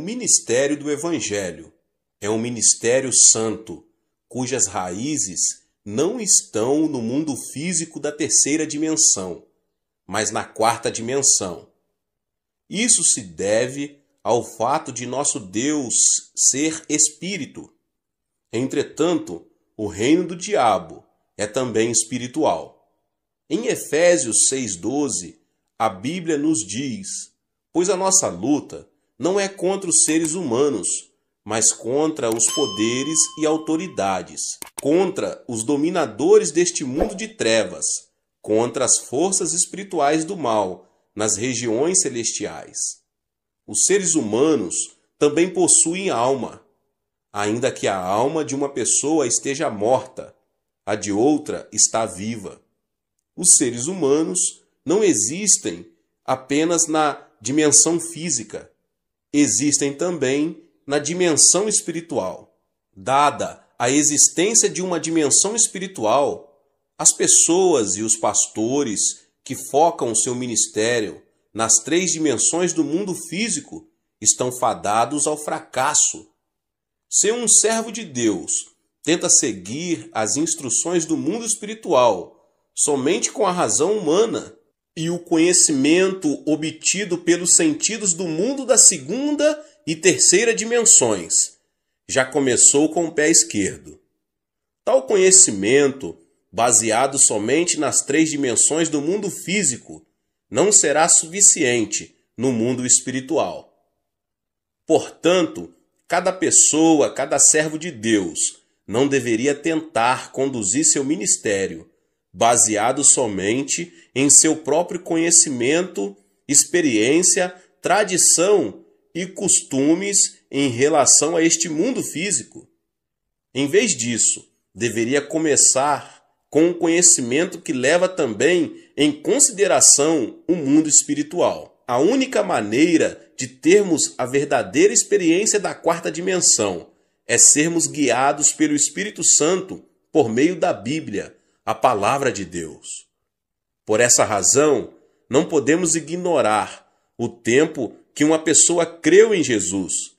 ministério do Evangelho. É um ministério santo, cujas raízes não estão no mundo físico da terceira dimensão, mas na quarta dimensão. Isso se deve ao fato de nosso Deus ser espírito. Entretanto, o reino do diabo é também espiritual. Em Efésios 6,12, a Bíblia nos diz: pois a nossa luta não é contra os seres humanos, mas contra os poderes e autoridades, contra os dominadores deste mundo de trevas, contra as forças espirituais do mal nas regiões celestiais. Os seres humanos também possuem alma, ainda que a alma de uma pessoa esteja morta, a de outra está viva. Os seres humanos não existem apenas na dimensão física, existem também na dimensão espiritual. Dada a existência de uma dimensão espiritual, as pessoas e os pastores que focam seu ministério nas 3 dimensões do mundo físico estão fadados ao fracasso. Se um servo de Deus tenta seguir as instruções do mundo espiritual somente com a razão humana e o conhecimento obtido pelos sentidos do mundo da segunda e terceira dimensões, já começou com o pé esquerdo. Tal conhecimento, baseado somente nas 3 dimensões do mundo físico, não será suficiente no mundo espiritual. Portanto, cada pessoa, cada servo de Deus, não deveria tentar conduzir seu ministério baseado somente em seu próprio conhecimento, experiência, tradição e costumes em relação a este mundo físico. Em vez disso, deveria começar com um conhecimento que leva também em consideração o mundo espiritual. A única maneira de termos a verdadeira experiência da quarta dimensão é sermos guiados pelo Espírito Santo por meio da Bíblia, a palavra de Deus. Por essa razão, não podemos ignorar o tempo que uma pessoa creu em Jesus.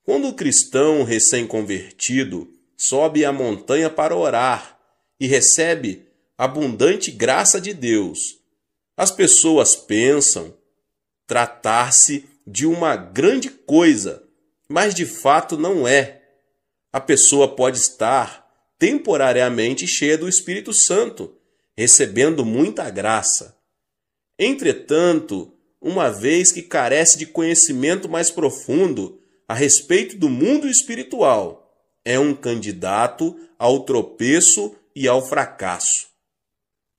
Quando o cristão recém-convertido sobe a montanha para orar e recebe abundante graça de Deus, as pessoas pensam tratar-se de uma grande coisa, mas de fato não é. A pessoa pode estar temporariamente cheia do Espírito Santo, recebendo muita graça. Entretanto, uma vez que carece de conhecimento mais profundo a respeito do mundo espiritual, é um candidato ao tropeço e ao fracasso.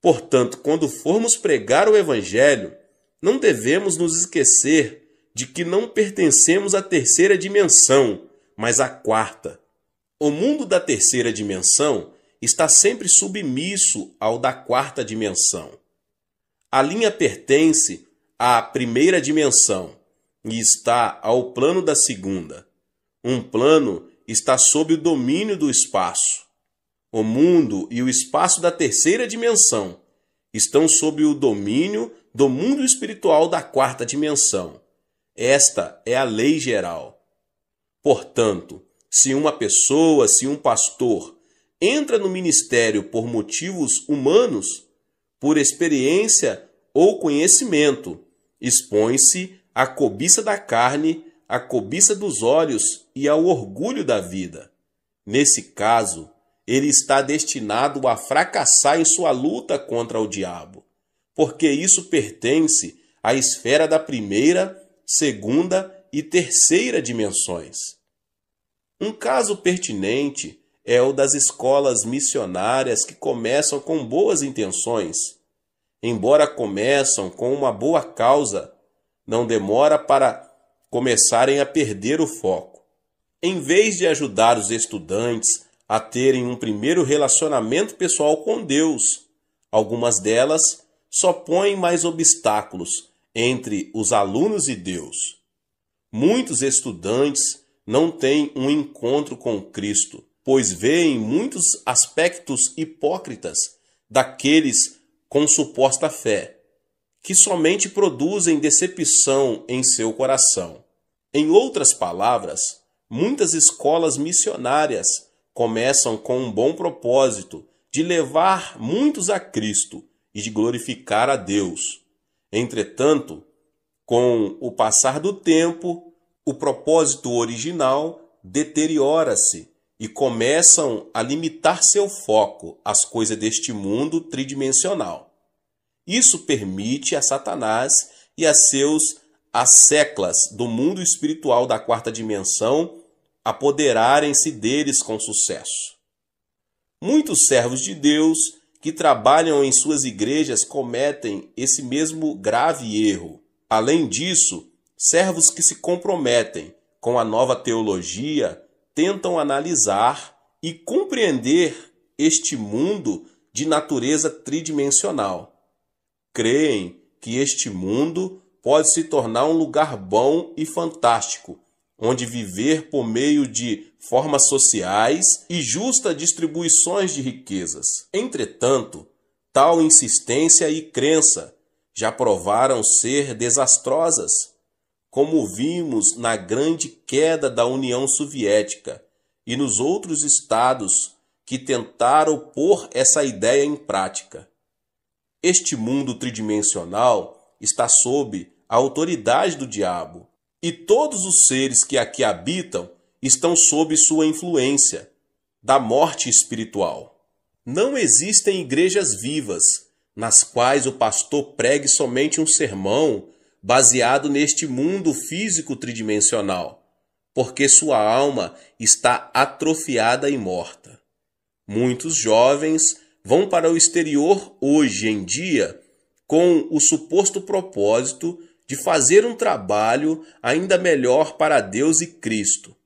Portanto, quando formos pregar o Evangelho, não devemos nos esquecer de que não pertencemos à terceira dimensão, mas à quarta. O mundo da terceira dimensão está sempre submisso ao da quarta dimensão. A linha pertence à primeira dimensão e está ao plano da segunda. Um plano está sob o domínio do espaço. O mundo e o espaço da terceira dimensão estão sob o domínio do mundo espiritual da quarta dimensão. Esta é a lei geral. Portanto, se uma pessoa, se um pastor, entra no ministério por motivos humanos, por experiência ou conhecimento, expõe-se à cobiça da carne, à cobiça dos olhos e ao orgulho da vida. Nesse caso, ele está destinado a fracassar em sua luta contra o diabo, porque isso pertence à esfera da primeira, segunda e terceira dimensões. Um caso pertinente é o das escolas missionárias que começam com boas intenções. Embora começam com uma boa causa, não demora para começarem a perder o foco. Em vez de ajudar os estudantes a terem um primeiro relacionamento pessoal com Deus, algumas delas só põem mais obstáculos entre os alunos e Deus. Muitos estudantes não têm um encontro com Cristo, pois veem muitos aspectos hipócritas daqueles com suposta fé, que somente produzem decepção em seu coração. Em outras palavras, muitas escolas missionárias começam com um bom propósito de levar muitos a Cristo e de glorificar a Deus. Entretanto, com o passar do tempo, o propósito original deteriora-se e começam a limitar seu foco às coisas deste mundo tridimensional. Isso permite a Satanás e a seus asseclas do mundo espiritual da quarta dimensão apoderarem-se deles com sucesso. Muitos servos de Deus que trabalham em suas igrejas cometem esse mesmo grave erro. Além disso, servos que se comprometem com a nova teologia tentam analisar e compreender este mundo de natureza tridimensional. Creem que este mundo pode se tornar um lugar bom e fantástico, onde viver por meio de formas sociais e justas distribuições de riquezas. Entretanto, tal insistência e crença já provaram ser desastrosas, como vimos na grande queda da União Soviética e nos outros estados que tentaram pôr essa ideia em prática. Este mundo tridimensional está sob a autoridade do diabo, e todos os seres que aqui habitam estão sob sua influência da morte espiritual. Não existem igrejas vivas nas quais o pastor pregue somente um sermão baseado neste mundo físico tridimensional, porque sua alma está atrofiada e morta. Muitos jovens vão para o exterior hoje em dia com o suposto propósito de fazer um trabalho ainda melhor para Deus e Cristo.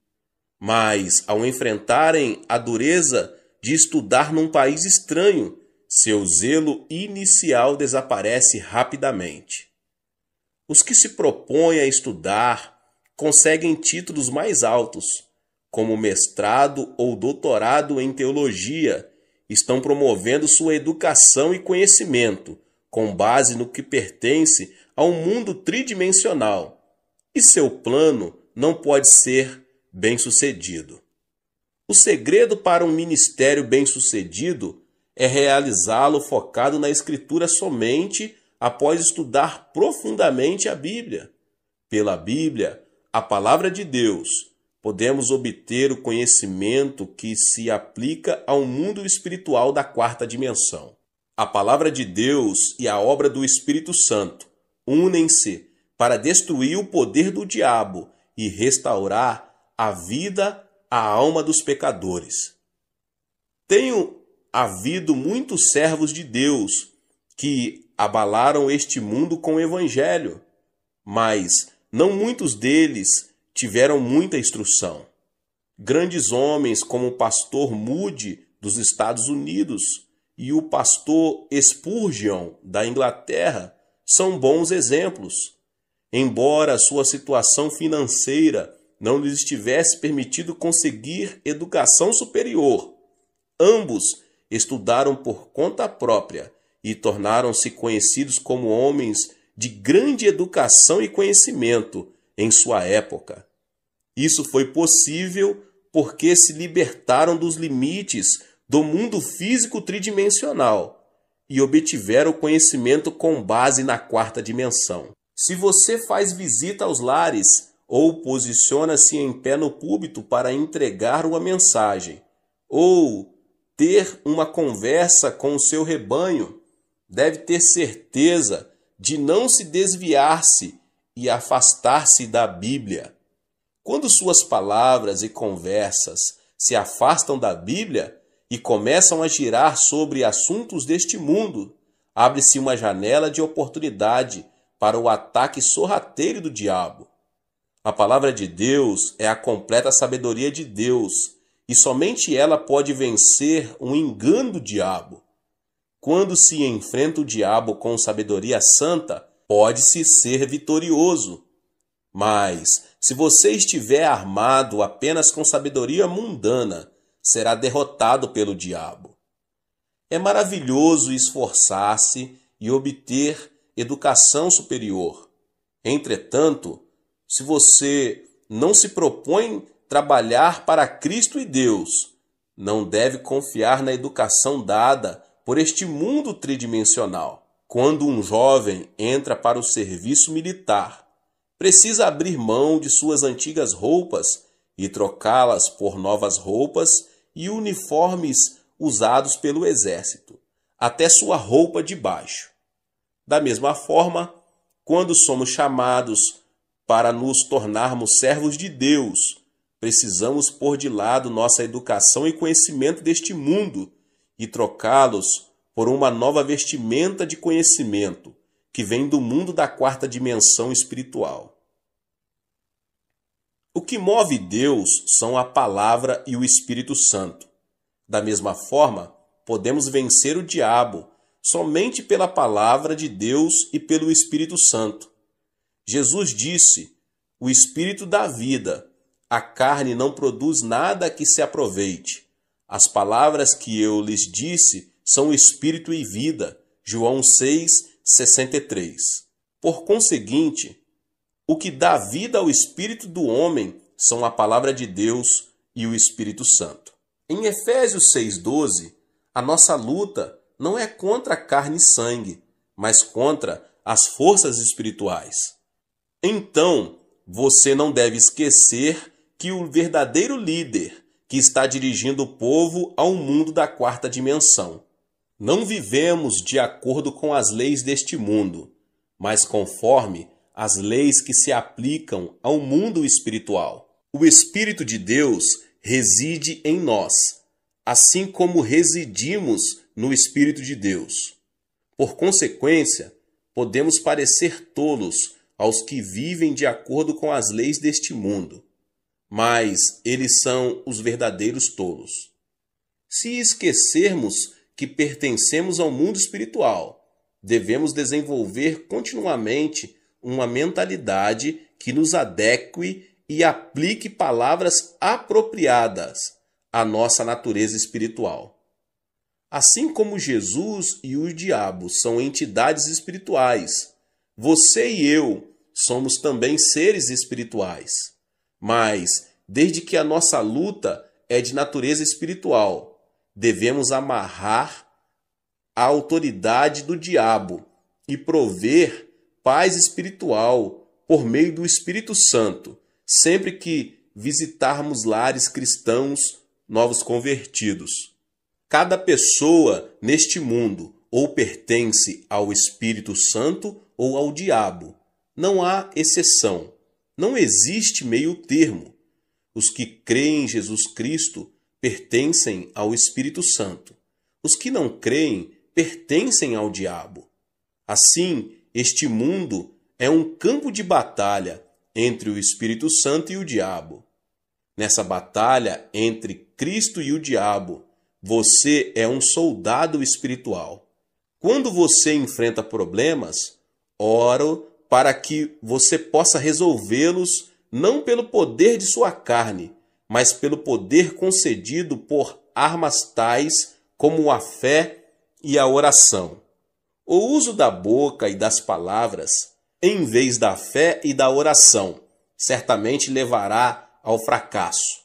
Mas, ao enfrentarem a dureza de estudar num país estranho, seu zelo inicial desaparece rapidamente. Os que se propõem a estudar conseguem títulos mais altos, como mestrado ou doutorado em teologia, estão promovendo sua educação e conhecimento com base no que pertence a um mundo tridimensional, e seu plano não pode ser bem-sucedido. O segredo para um ministério bem-sucedido é realizá-lo focado na Escritura somente após estudar profundamente a Bíblia. Pela Bíblia, a palavra de Deus, podemos obter o conhecimento que se aplica ao mundo espiritual da quarta dimensão. A palavra de Deus e a obra do Espírito Santo unem-se para destruir o poder do diabo e restaurar a vida à alma dos pecadores. Tenho havido muitos servos de Deus que abalaram este mundo com o Evangelho, mas não muitos deles tiveram muita instrução. Grandes homens como o pastor Moody dos Estados Unidos e o pastor Spurgeon da Inglaterra são bons exemplos. Embora sua situação financeira não lhes tivesse permitido conseguir educação superior, ambos estudaram por conta própria e tornaram-se conhecidos como homens de grande educação e conhecimento em sua época. Isso foi possível porque se libertaram dos limites do mundo físico tridimensional e obtiveram conhecimento com base na quarta dimensão. Se você faz visita aos lares ou posiciona-se em pé no púlpito para entregar uma mensagem, ou ter uma conversa com o seu rebanho, deve ter certeza de não se desviar-se e afastar-se da Bíblia. Quando suas palavras e conversas se afastam da Bíblia e começam a girar sobre assuntos deste mundo, abre-se uma janela de oportunidade para o ataque sorrateiro do diabo. A palavra de Deus é a completa sabedoria de Deus, e somente ela pode vencer o engano do diabo. Quando se enfrenta o diabo com sabedoria santa, pode-se ser vitorioso. Mas, se você estiver armado apenas com sabedoria mundana, será derrotado pelo diabo. É maravilhoso esforçar-se e obter educação superior. Entretanto, se você não se propõe trabalhar para Cristo e Deus, não deve confiar na educação dada por este mundo tridimensional. Quando um jovem entra para o serviço militar, precisa abrir mão de suas antigas roupas e trocá-las por novas roupas e uniformes usados pelo exército, até sua roupa de baixo. Da mesma forma, quando somos chamados para nos tornarmos servos de Deus, precisamos pôr de lado nossa educação e conhecimento deste mundo e trocá-los por uma nova vestimenta de conhecimento que vem do mundo da quarta dimensão espiritual. O que move Deus são a Palavra e o Espírito Santo. Da mesma forma, podemos vencer o diabo somente pela Palavra de Deus e pelo Espírito Santo. Jesus disse: "O Espírito dá vida, a carne não produz nada que se aproveite. As palavras que eu lhes disse são espírito e vida." João 6:63. Por conseguinte, o que dá vida ao espírito do homem são a palavra de Deus e o Espírito Santo. Em Efésios 6:12, a nossa luta não é contra carne e sangue, mas contra as forças espirituais. Então, você não deve esquecer que o verdadeiro líder que está dirigindo o povo ao mundo da quarta dimensão. Não vivemos de acordo com as leis deste mundo, mas conforme as leis que se aplicam ao mundo espiritual. O Espírito de Deus reside em nós, assim como residimos no Espírito de Deus. Por consequência, podemos parecer tolos aos que vivem de acordo com as leis deste mundo, mas eles são os verdadeiros tolos. Se esquecermos que pertencemos ao mundo espiritual, devemos desenvolver continuamente uma mentalidade que nos adeque e aplique palavras apropriadas à nossa natureza espiritual. Assim como Jesus e o diabo são entidades espirituais, você e eu somos também seres espirituais. Mas, desde que a nossa luta é de natureza espiritual, devemos amarrar a autoridade do diabo e prover paz espiritual por meio do Espírito Santo, sempre que visitarmos lares cristãos novos convertidos. Cada pessoa neste mundo ou pertence ao Espírito Santo ou ao diabo. Não há exceção. Não existe meio termo. Os que creem em Jesus Cristo pertencem ao Espírito Santo. Os que não creem pertencem ao diabo. Assim, este mundo é um campo de batalha entre o Espírito Santo e o diabo. Nessa batalha entre Cristo e o diabo, você é um soldado espiritual. Quando você enfrenta problemas, oro para que você possa resolvê-los não pelo poder de sua carne, mas pelo poder concedido por armas tais como a fé e a oração. O uso da boca e das palavras, em vez da fé e da oração, certamente levará ao fracasso.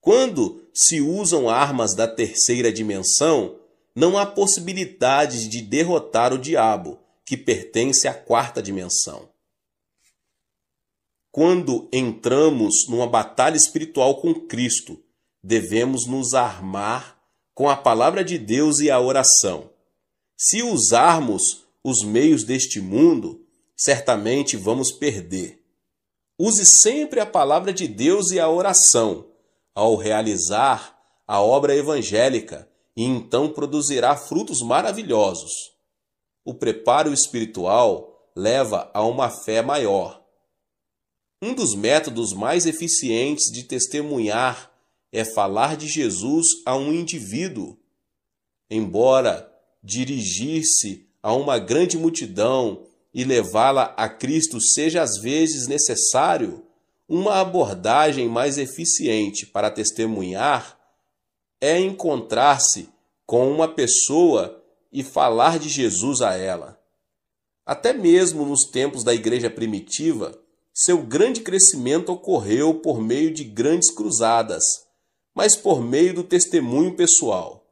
Quando se usam armas da terceira dimensão, não há possibilidade de derrotar o diabo, que pertence à quarta dimensão. Quando entramos numa batalha espiritual com Cristo, devemos nos armar com a palavra de Deus e a oração. Se usarmos os meios deste mundo, certamente vamos perder. Use sempre a palavra de Deus e a oração ao realizar a obra evangélica e então produzirá frutos maravilhosos. O preparo espiritual leva a uma fé maior. Um dos métodos mais eficientes de testemunhar é falar de Jesus a um indivíduo. Embora dirigir-se a uma grande multidão e levá-la a Cristo seja às vezes necessário, uma abordagem mais eficiente para testemunhar é encontrar-se com uma pessoa e falar de Jesus a ela. Até mesmo nos tempos da igreja primitiva, seu grande crescimento ocorreu por meio de grandes cruzadas, mas por meio do testemunho pessoal.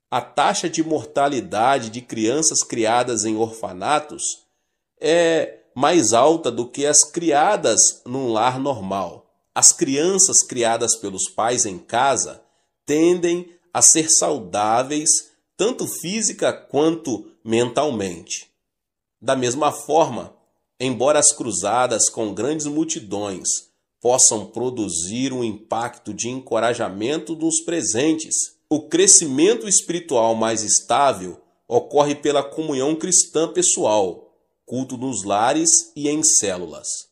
A taxa de mortalidade de crianças criadas em orfanatos é mais alta do que as criadas num lar normal. As crianças criadas pelos pais em casa tendem a ser saudáveis, tanto física quanto mentalmente. Da mesma forma, embora as cruzadas com grandes multidões possam produzir um impacto de encorajamento dos presentes, o crescimento espiritual mais estável ocorre pela comunhão cristã pessoal, culto nos lares e em células.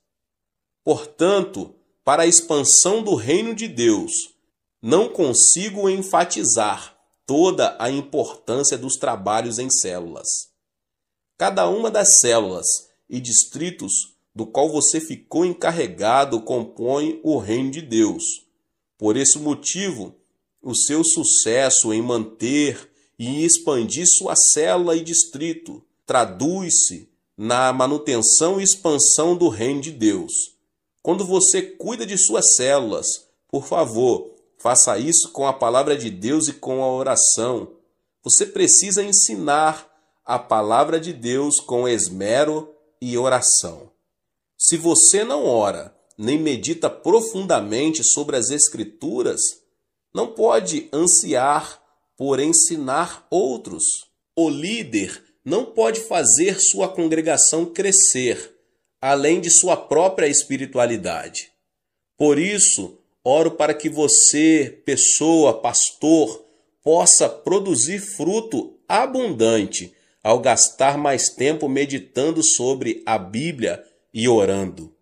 Portanto, para a expansão do reino de Deus, não consigo enfatizar toda a importância dos trabalhos em células. Cada uma das células e distritos do qual você ficou encarregado compõe o reino de Deus. Por esse motivo, o seu sucesso em manter e expandir sua célula e distrito traduz-se na manutenção e expansão do reino de Deus. Quando você cuida de suas células, por favor, faça isso com a palavra de Deus e com a oração. Você precisa ensinar a palavra de Deus com esmero e oração. Se você não ora, nem medita profundamente sobre as Escrituras, não pode ansiar por ensinar outros. O líder não pode fazer sua congregação crescer, além de sua própria espiritualidade. Por isso, oro para que você, pessoa, pastor, possa produzir fruto abundante ao gastar mais tempo meditando sobre a Bíblia e orando.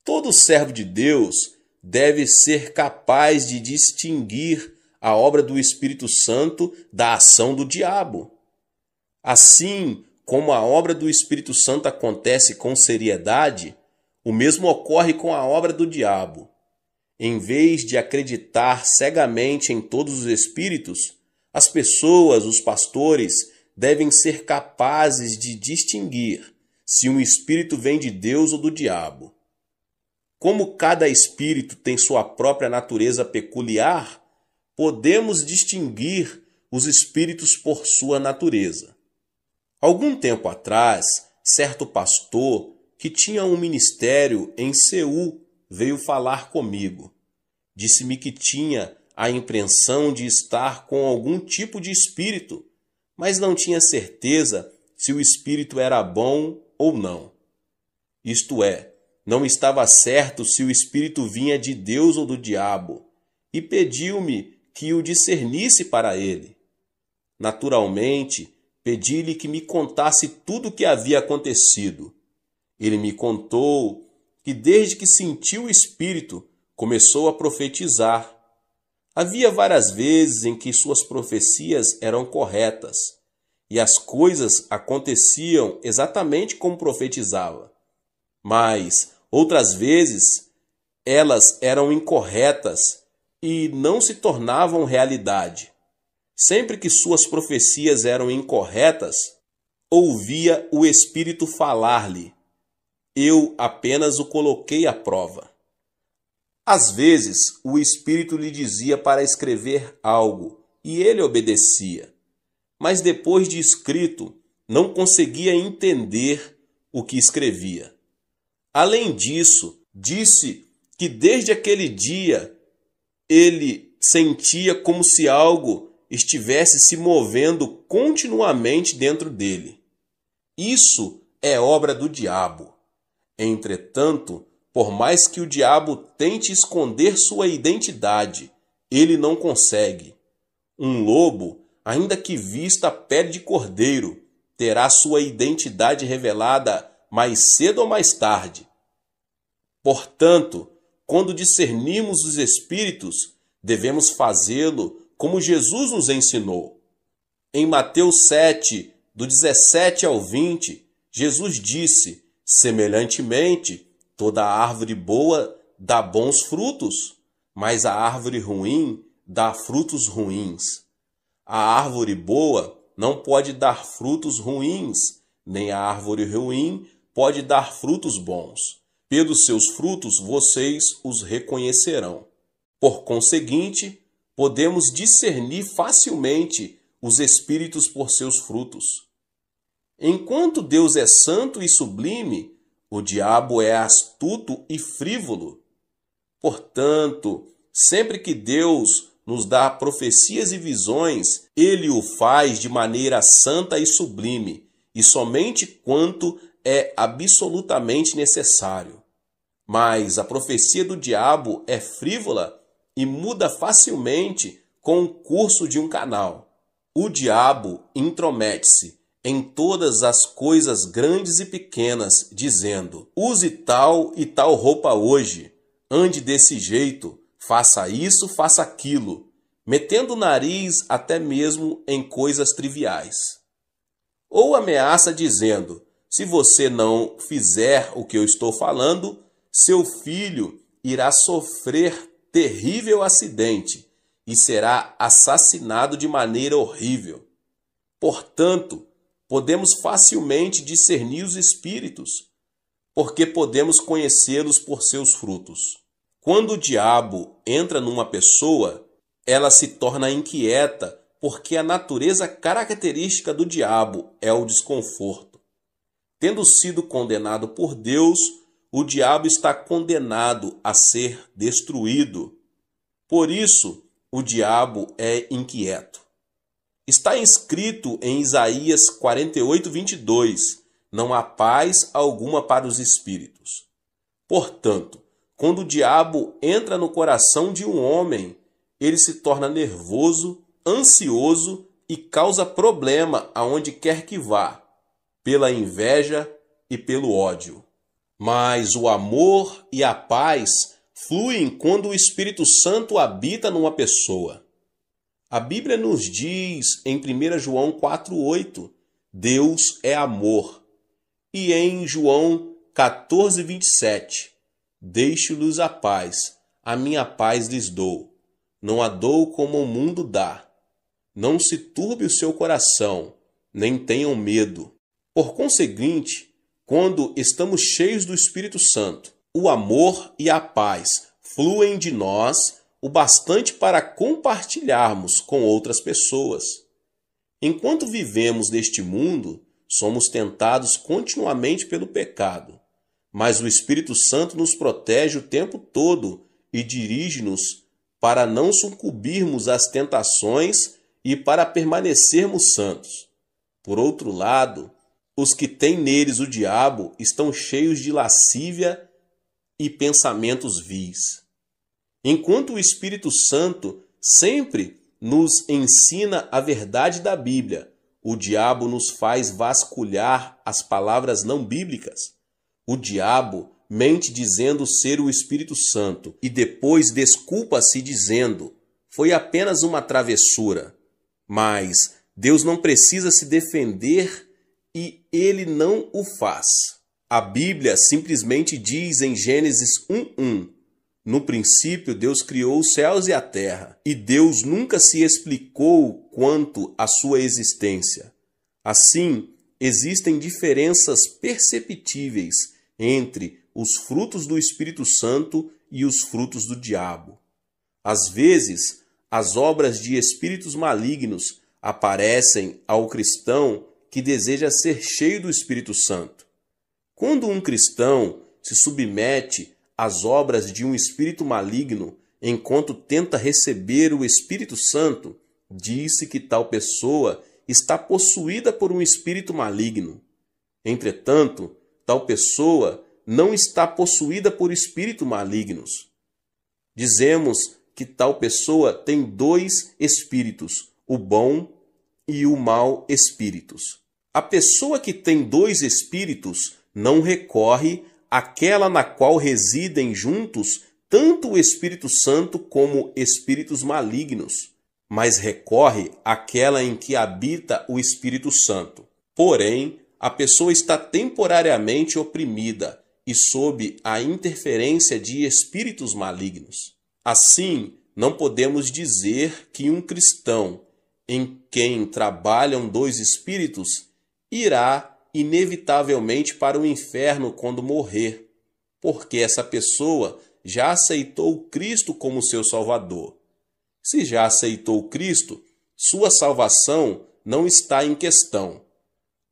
Todo servo de Deus deve ser capaz de distinguir a obra do Espírito Santo da ação do diabo. Assim como a obra do Espírito Santo acontece com seriedade, o mesmo ocorre com a obra do diabo. Em vez de acreditar cegamente em todos os espíritos, as pessoas, os pastores, devem ser capazes de distinguir se um espírito vem de Deus ou do diabo. Como cada espírito tem sua própria natureza peculiar, podemos distinguir os espíritos por sua natureza. Algum tempo atrás, certo pastor que tinha um ministério em Seul veio falar comigo. Disse-me que tinha a impressão de estar com algum tipo de espírito, mas não tinha certeza se o espírito era bom ou não. Isto é, não estava certo se o espírito vinha de Deus ou do diabo, e pediu-me que o discernisse para ele. Naturalmente, pedi-lhe que me contasse tudo o que havia acontecido. Ele me contou que desde que sentiu o espírito, começou a profetizar. Havia várias vezes em que suas profecias eram corretas, e as coisas aconteciam exatamente como profetizava. Mas, outras vezes, elas eram incorretas e não se tornavam realidade. Sempre que suas profecias eram incorretas, ouvia o Espírito falar-lhe. Eu apenas o coloquei à prova. Às vezes, o Espírito lhe dizia para escrever algo, e ele obedecia. Mas depois de escrito, não conseguia entender o que escrevia. Além disso, disse que desde aquele dia ele sentia como se algo estivesse se movendo continuamente dentro dele. Isso é obra do diabo. Entretanto, por mais que o diabo tente esconder sua identidade, ele não consegue. Um lobo, ainda que vista a pele de cordeiro, terá sua identidade revelada mais cedo ou mais tarde. Portanto, quando discernimos os espíritos, devemos fazê-lo como Jesus nos ensinou. Em Mateus 7, do 17 ao 20, Jesus disse: semelhantemente, toda árvore boa dá bons frutos, mas a árvore ruim dá frutos ruins. A árvore boa não pode dar frutos ruins, nem a árvore ruim pode dar frutos bons. Pelos seus frutos vocês os reconhecerão. Por conseguinte, podemos discernir facilmente os espíritos por seus frutos. Enquanto Deus é santo e sublime, o diabo é astuto e frívolo. Portanto, sempre que Deus nos dá profecias e visões, ele o faz de maneira santa e sublime, e somente quanto é absolutamente necessário. Mas a profecia do diabo é frívola e muda facilmente com o curso de um canal. O diabo intromete-se em todas as coisas grandes e pequenas, dizendo: use tal e tal roupa hoje, ande desse jeito, faça isso, faça aquilo, metendo o nariz até mesmo em coisas triviais. Ou ameaça dizendo: se você não fizer o que eu estou falando, seu filho irá sofrer terrível acidente e será assassinado de maneira horrível. Portanto, podemos facilmente discernir os espíritos, porque podemos conhecê-los por seus frutos. Quando o diabo entra numa pessoa, ela se torna inquieta, porque a natureza característica do diabo é o desconforto. Tendo sido condenado por Deus, o diabo está condenado a ser destruído. Por isso, o diabo é inquieto. Está escrito em Isaías 48:22, não há paz alguma para os espíritos. Portanto, quando o diabo entra no coração de um homem, ele se torna nervoso, ansioso e causa problema aonde quer que vá, pela inveja e pelo ódio. Mas o amor e a paz fluem quando o Espírito Santo habita numa pessoa. A Bíblia nos diz em 1 João 4:8, Deus é amor. E em João 14:27, deixo-lhes a paz, a minha paz lhes dou. Não a dou como o mundo dá. Não se turbe o seu coração, nem tenham medo. Por conseguinte, quando estamos cheios do Espírito Santo, o amor e a paz fluem de nós o bastante para compartilharmos com outras pessoas. Enquanto vivemos neste mundo, somos tentados continuamente pelo pecado, mas o Espírito Santo nos protege o tempo todo e dirige-nos para não sucumbirmos às tentações e para permanecermos santos. Por outro lado, os que têm neles o diabo estão cheios de lascívia e pensamentos vis. Enquanto o Espírito Santo sempre nos ensina a verdade da Bíblia, o diabo nos faz vasculhar as palavras não bíblicas. O diabo mente dizendo ser o Espírito Santo e depois desculpa-se dizendo: foi apenas uma travessura. Mas Deus não precisa se defender e ele não o faz. A Bíblia simplesmente diz em Gênesis 1:1: no princípio Deus criou os céus e a terra, e Deus nunca se explicou quanto à sua existência. Assim, existem diferenças perceptíveis entre os frutos do Espírito Santo e os frutos do diabo. Às vezes, as obras de espíritos malignos aparecem ao cristão que deseja ser cheio do Espírito Santo. Quando um cristão se submete às obras de um espírito maligno enquanto tenta receber o Espírito Santo, diz-se que tal pessoa está possuída por um espírito maligno. Entretanto, tal pessoa não está possuída por espíritos malignos. Dizemos que tal pessoa tem dois espíritos, o bom e o mau espíritos. A pessoa que tem dois espíritos não recorre àquela na qual residem juntos tanto o Espírito Santo como espíritos malignos, mas recorre àquela em que habita o Espírito Santo. Porém, a pessoa está temporariamente oprimida e sob a interferência de espíritos malignos. Assim, não podemos dizer que um cristão em quem trabalham dois espíritos irá inevitavelmente para o inferno quando morrer. porque essa pessoa já aceitou Cristo como seu Salvador. Se já aceitou Cristo, sua salvação não está em questão.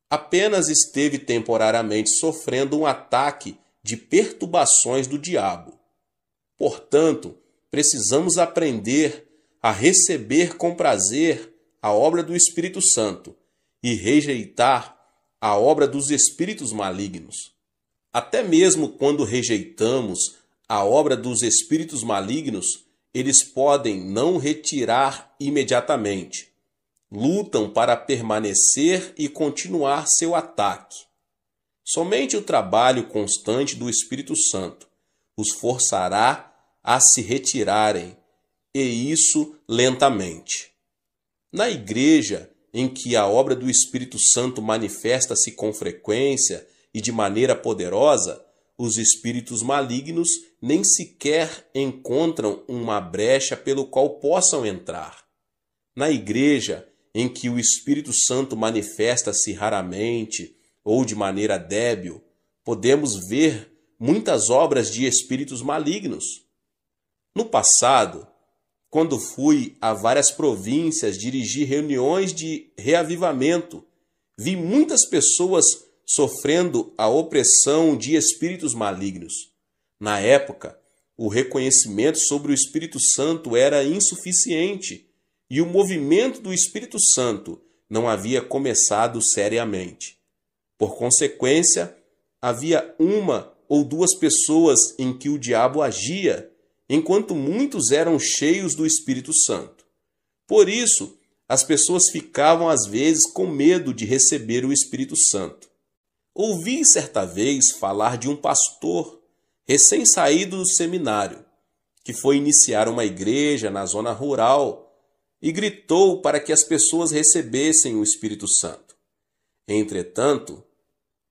Apenas esteve temporariamente sofrendo um ataque de perturbações do diabo. Portanto, precisamos aprender a receber com prazer a obra do Espírito Santo e rejeitar a obra dos espíritos malignos. Até mesmo quando rejeitamos a obra dos espíritos malignos, eles podem não retirar imediatamente. Lutam para permanecer e continuar seu ataque. Somente o trabalho constante do Espírito Santo os forçará a se retirarem, e isso lentamente. Na igreja em que a obra do Espírito Santo manifesta-se com frequência e de maneira poderosa, os espíritos malignos nem sequer encontram uma brecha pelo qual possam entrar. Na igreja em que o Espírito Santo manifesta-se raramente ou de maneira débil, podemos ver muitas obras de espíritos malignos. No passado, quando fui a várias províncias dirigir reuniões de reavivamento, vi muitas pessoas sofrendo a opressão de espíritos malignos. Na época, o reconhecimento sobre o Espírito Santo era insuficiente e o movimento do Espírito Santo não havia começado seriamente. Por consequência, havia uma ou duas pessoas em que o diabo agia, enquanto muitos eram cheios do Espírito Santo. Por isso, as pessoas ficavam às vezes com medo de receber o Espírito Santo. Ouvi certa vez falar de um pastor recém-saído do seminário, que foi iniciar uma igreja na zona rural e gritou para que as pessoas recebessem o Espírito Santo. Entretanto,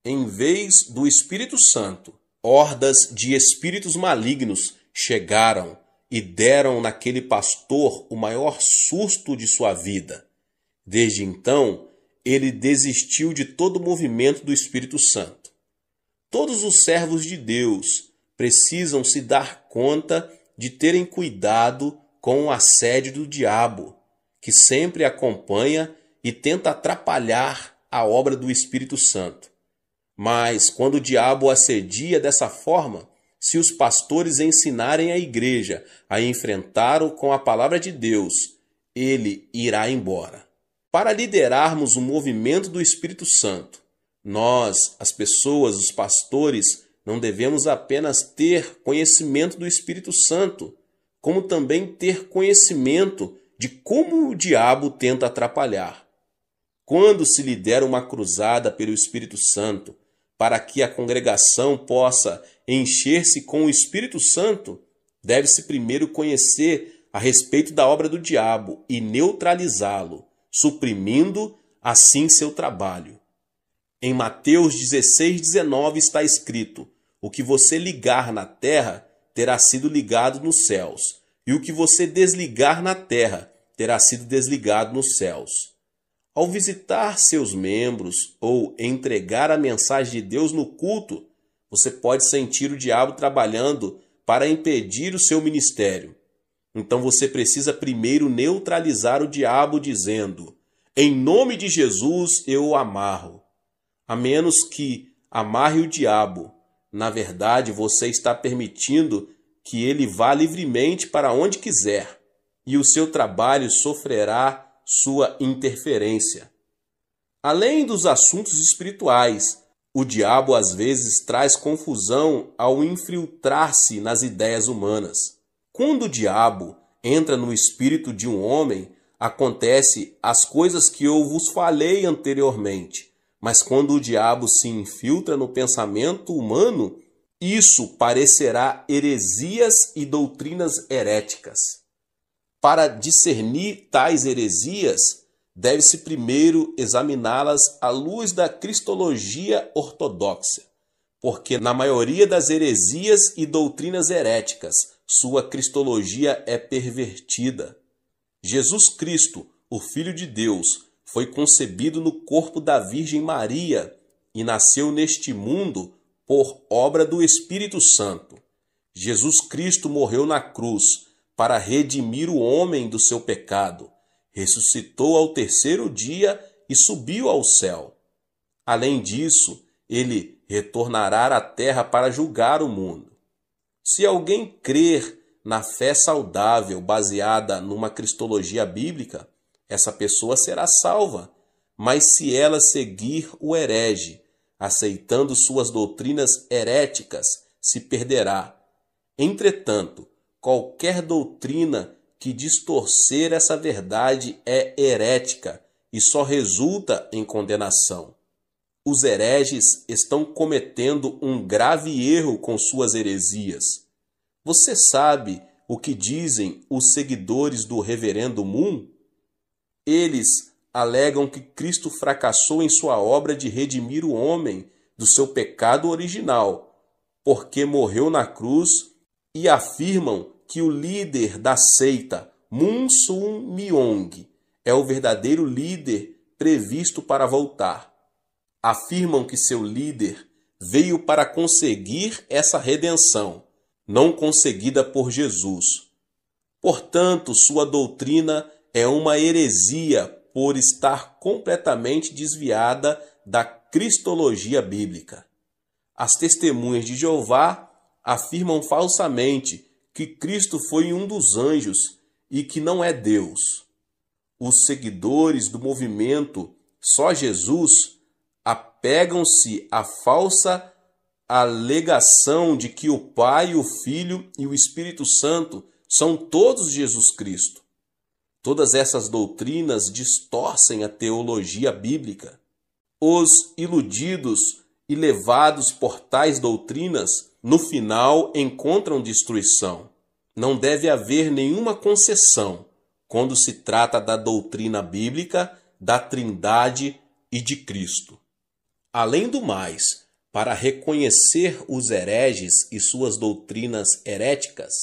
em vez do Espírito Santo, hordas de espíritos malignos chegaram e deram naquele pastor o maior susto de sua vida. Desde então, ele desistiu de todo o movimento do Espírito Santo. Todos os servos de Deus precisam se dar conta de terem cuidado com o assédio do diabo, que sempre acompanha e tenta atrapalhar a obra do Espírito Santo. Mas quando o diabo assedia dessa forma, se os pastores ensinarem a igreja a enfrentá-lo com a palavra de Deus, ele irá embora. Para liderarmos o movimento do Espírito Santo, nós, as pessoas, os pastores, não devemos apenas ter conhecimento do Espírito Santo, como também ter conhecimento de como o diabo tenta atrapalhar. Quando se lidera uma cruzada pelo Espírito Santo, para que a congregação possa encher-se com o Espírito Santo, deve-se primeiro conhecer a respeito da obra do diabo e neutralizá-lo, suprimindo assim seu trabalho. Em Mateus 16:19 está escrito: o que você ligar na terra terá sido ligado nos céus, e o que você desligar na terra terá sido desligado nos céus. Ao visitar seus membros ou entregar a mensagem de Deus no culto, você pode sentir o diabo trabalhando para impedir o seu ministério. Então você precisa primeiro neutralizar o diabo dizendo: em nome de Jesus eu o amarro. A menos que amarre o diabo, na verdade você está permitindo que ele vá livremente para onde quiser, e o seu trabalho sofrerá sua interferência. Além dos assuntos espirituais, o diabo às vezes traz confusão ao infiltrar-se nas ideias humanas. Quando o diabo entra no espírito de um homem, acontece as coisas que eu vos falei anteriormente. Mas quando o diabo se infiltra no pensamento humano, isso parecerá heresias e doutrinas heréticas. Para discernir tais heresias, deve-se primeiro examiná-las à luz da cristologia ortodoxa, porque na maioria das heresias e doutrinas heréticas, sua cristologia é pervertida. Jesus Cristo, o Filho de Deus, foi concebido no corpo da Virgem Maria e nasceu neste mundo por obra do Espírito Santo. Jesus Cristo morreu na cruz para redimir o homem do seu pecado, ressuscitou ao terceiro dia e subiu ao céu. Além disso, ele retornará à terra para julgar o mundo. Se alguém crer na fé saudável baseada numa cristologia bíblica, essa pessoa será salva. Mas se ela seguir o herege, aceitando suas doutrinas heréticas, se perderá. Entretanto, qualquer doutrina que distorcer essa verdade é herética e só resulta em condenação. Os hereges estão cometendo um grave erro com suas heresias. Você sabe o que dizem os seguidores do Reverendo Moon? Eles alegam que Cristo fracassou em sua obra de redimir o homem do seu pecado original, porque morreu na cruz, e afirmam que o líder da seita, Moon Sun Myung, é o verdadeiro líder previsto para voltar. Afirmam que seu líder veio para conseguir essa redenção, não conseguida por Jesus. Portanto, sua doutrina é uma heresia por estar completamente desviada da cristologia bíblica. As testemunhas de Jeová afirmam falsamente que Cristo foi um dos anjos e que não é Deus. Os seguidores do movimento Só Jesus apegam-se à falsa alegação de que o Pai, o Filho e o Espírito Santo são todos Jesus Cristo. Todas essas doutrinas distorcem a teologia bíblica. Os iludidos e levados por tais doutrinas, no final encontram destruição. Não deve haver nenhuma concessão quando se trata da doutrina bíblica, da Trindade e de Cristo. Além do mais, para reconhecer os hereges e suas doutrinas heréticas,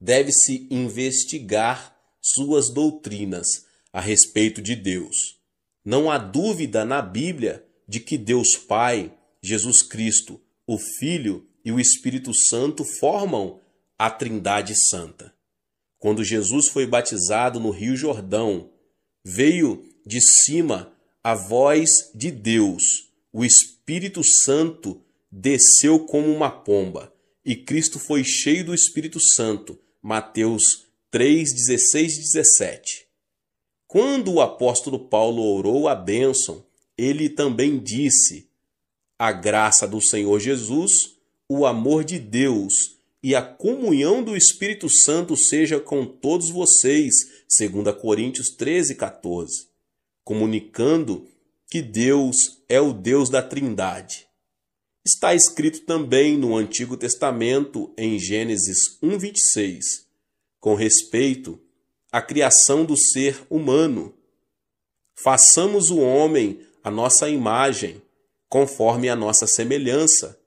deve-se investigar suas doutrinas a respeito de Deus. Não há dúvida na Bíblia de que Deus Pai, Jesus Cristo, o Filho e o Espírito Santo formam a Trindade Santa. Quando Jesus foi batizado no Rio Jordão, veio de cima a voz de Deus. O Espírito Santo desceu como uma pomba e Cristo foi cheio do Espírito Santo. Mateus 3, 16 e 17. Quando o apóstolo Paulo orou a bênção, ele também disse: a graça do Senhor Jesus, o amor de Deus e a comunhão do Espírito Santo seja com todos vocês, 2 Coríntios 13, 14, comunicando que Deus é o Deus da Trindade. Está escrito também no Antigo Testamento, em Gênesis 1, 26, com respeito à criação do ser humano. Façamos o homem à nossa imagem, conforme a nossa semelhança.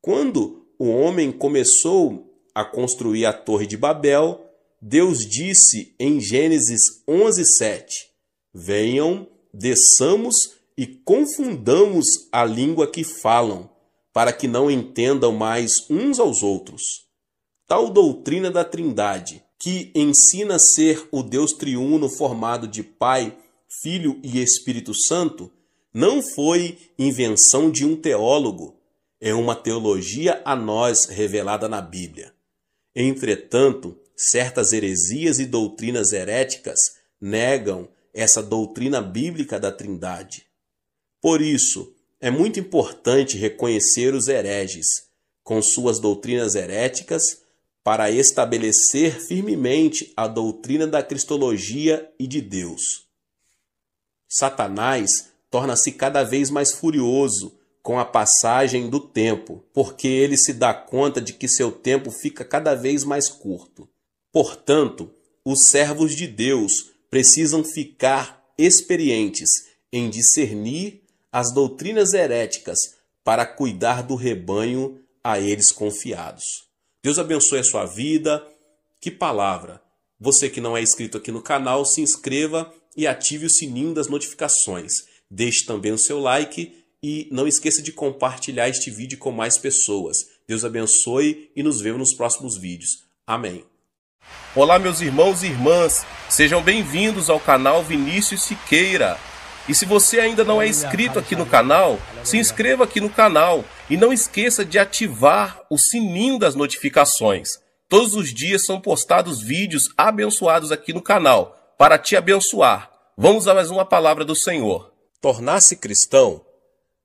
Quando o homem começou a construir a Torre de Babel, Deus disse em Gênesis 11, 7, venham, desçamos e confundamos a língua que falam, para que não entendam mais uns aos outros. Tal doutrina da Trindade, que ensina ser o Deus triuno formado de Pai, Filho e Espírito Santo, não foi invenção de um teólogo, é uma teologia a nós revelada na Bíblia. Entretanto, certas heresias e doutrinas heréticas negam essa doutrina bíblica da Trindade. Por isso, é muito importante reconhecer os hereges, com suas doutrinas heréticas, para estabelecer firmemente a doutrina da cristologia e de Deus. Satanás torna-se cada vez mais furioso com a passagem do tempo, porque ele se dá conta de que seu tempo fica cada vez mais curto. Portanto, os servos de Deus precisam ficar experientes em discernir as doutrinas heréticas para cuidar do rebanho a eles confiados. Deus abençoe a sua vida. Que palavra! Você que não é inscrito aqui no canal, se inscreva e ative o sininho das notificações. Deixe também o seu like e não esqueça de compartilhar este vídeo com mais pessoas. Deus abençoe e nos vemos nos próximos vídeos. Amém. Olá, meus irmãos e irmãs, sejam bem-vindos ao canal Vinícius Siqueira. E se você ainda não é inscrito aqui no canal, se inscreva aqui no canal e não esqueça de ativar o sininho das notificações. Todos os dias são postados vídeos abençoados aqui no canal para te abençoar. Vamos a mais uma palavra do Senhor. Tornar-se cristão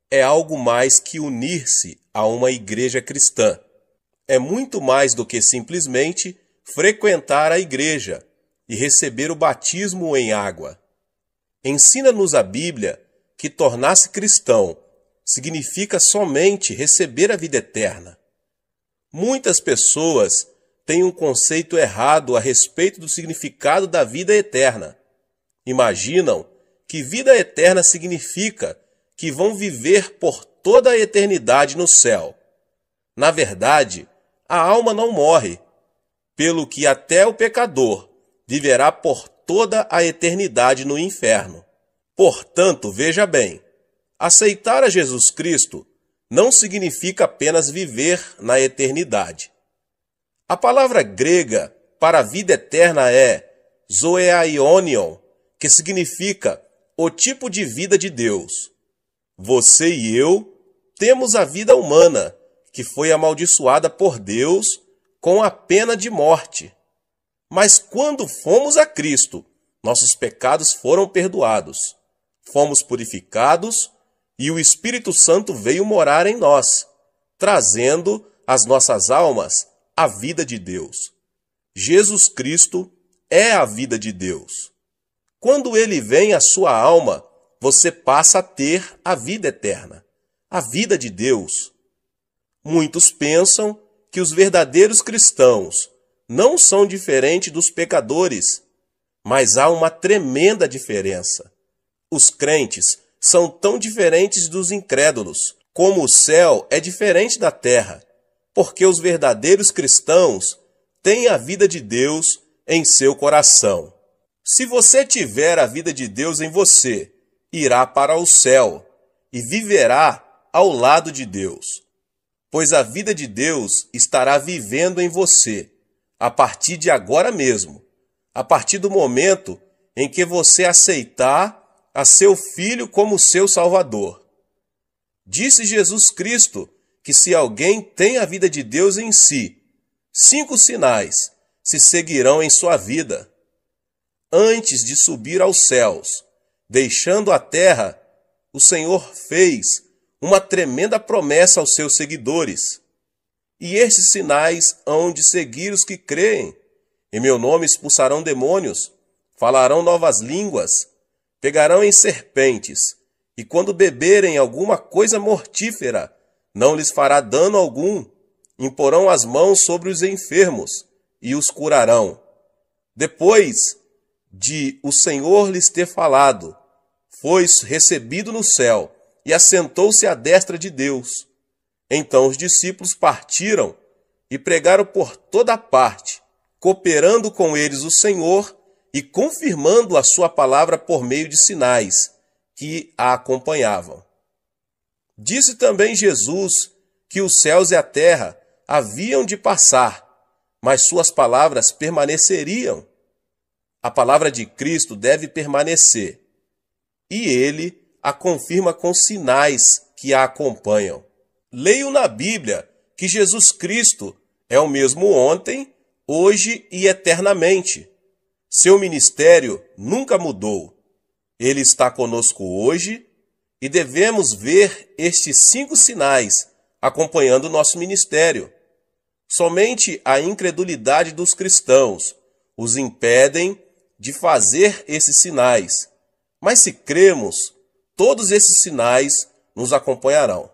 é algo mais que unir-se a uma igreja cristã. É muito mais do que simplesmente frequentar a igreja e receber o batismo em água. Ensina-nos a Bíblia que tornar-se cristão significa somente receber a vida eterna. Muitas pessoas têm um conceito errado a respeito do significado da vida eterna. Imaginam que vida eterna significa que vão viver por toda a eternidade no céu. Na verdade, a alma não morre, pelo que até o pecador viverá por toda a eternidade no inferno. Portanto, veja bem, aceitar a Jesus Cristo não significa apenas viver na eternidade. A palavra grega para a vida eterna é zoeaionion, que significa o tipo de vida de Deus. Você e eu temos a vida humana, que foi amaldiçoada por Deus com a pena de morte. Mas quando fomos a Cristo, nossos pecados foram perdoados, fomos purificados e o Espírito Santo veio morar em nós, trazendo às nossas almas a vida de Deus. Jesus Cristo é a vida de Deus. Quando ele vem à sua alma, você passa a ter a vida eterna, a vida de Deus. Muitos pensam que os verdadeiros cristãos não são diferentes dos pecadores, mas há uma tremenda diferença. Os crentes são tão diferentes dos incrédulos, como o céu é diferente da terra, porque os verdadeiros cristãos têm a vida de Deus em seu coração. Se você tiver a vida de Deus em você, irá para o céu e viverá ao lado de Deus, pois a vida de Deus estará vivendo em você a partir de agora mesmo, a partir do momento em que você aceitar a seu Filho como seu Salvador. Disse Jesus Cristo que se alguém tem a vida de Deus em si, 5 sinais se seguirão em sua vida. Antes de subir aos céus, deixando a terra, o Senhor fez uma tremenda promessa aos seus seguidores. E estes sinais hão de seguir os que creem. Em meu nome expulsarão demônios, falarão novas línguas, pegarão em serpentes, e quando beberem alguma coisa mortífera, não lhes fará dano algum. Imporão as mãos sobre os enfermos e os curarão. Depois de o Senhor lhes ter falado, foi recebido no céu e assentou-se à destra de Deus. Então os discípulos partiram e pregaram por toda parte, cooperando com eles o Senhor e confirmando a sua palavra por meio de sinais que a acompanhavam. Disse também Jesus que os céus e a terra haviam de passar, mas suas palavras permaneceriam. A palavra de Cristo deve permanecer, e ele a confirma com sinais que a acompanham. Leio na Bíblia que Jesus Cristo é o mesmo ontem, hoje e eternamente. Seu ministério nunca mudou. Ele está conosco hoje e devemos ver estes 5 sinais acompanhando o nosso ministério. Somente a incredulidade dos cristãos os impedem de fazer esses sinais. Mas se cremos, todos esses sinais nos acompanharão.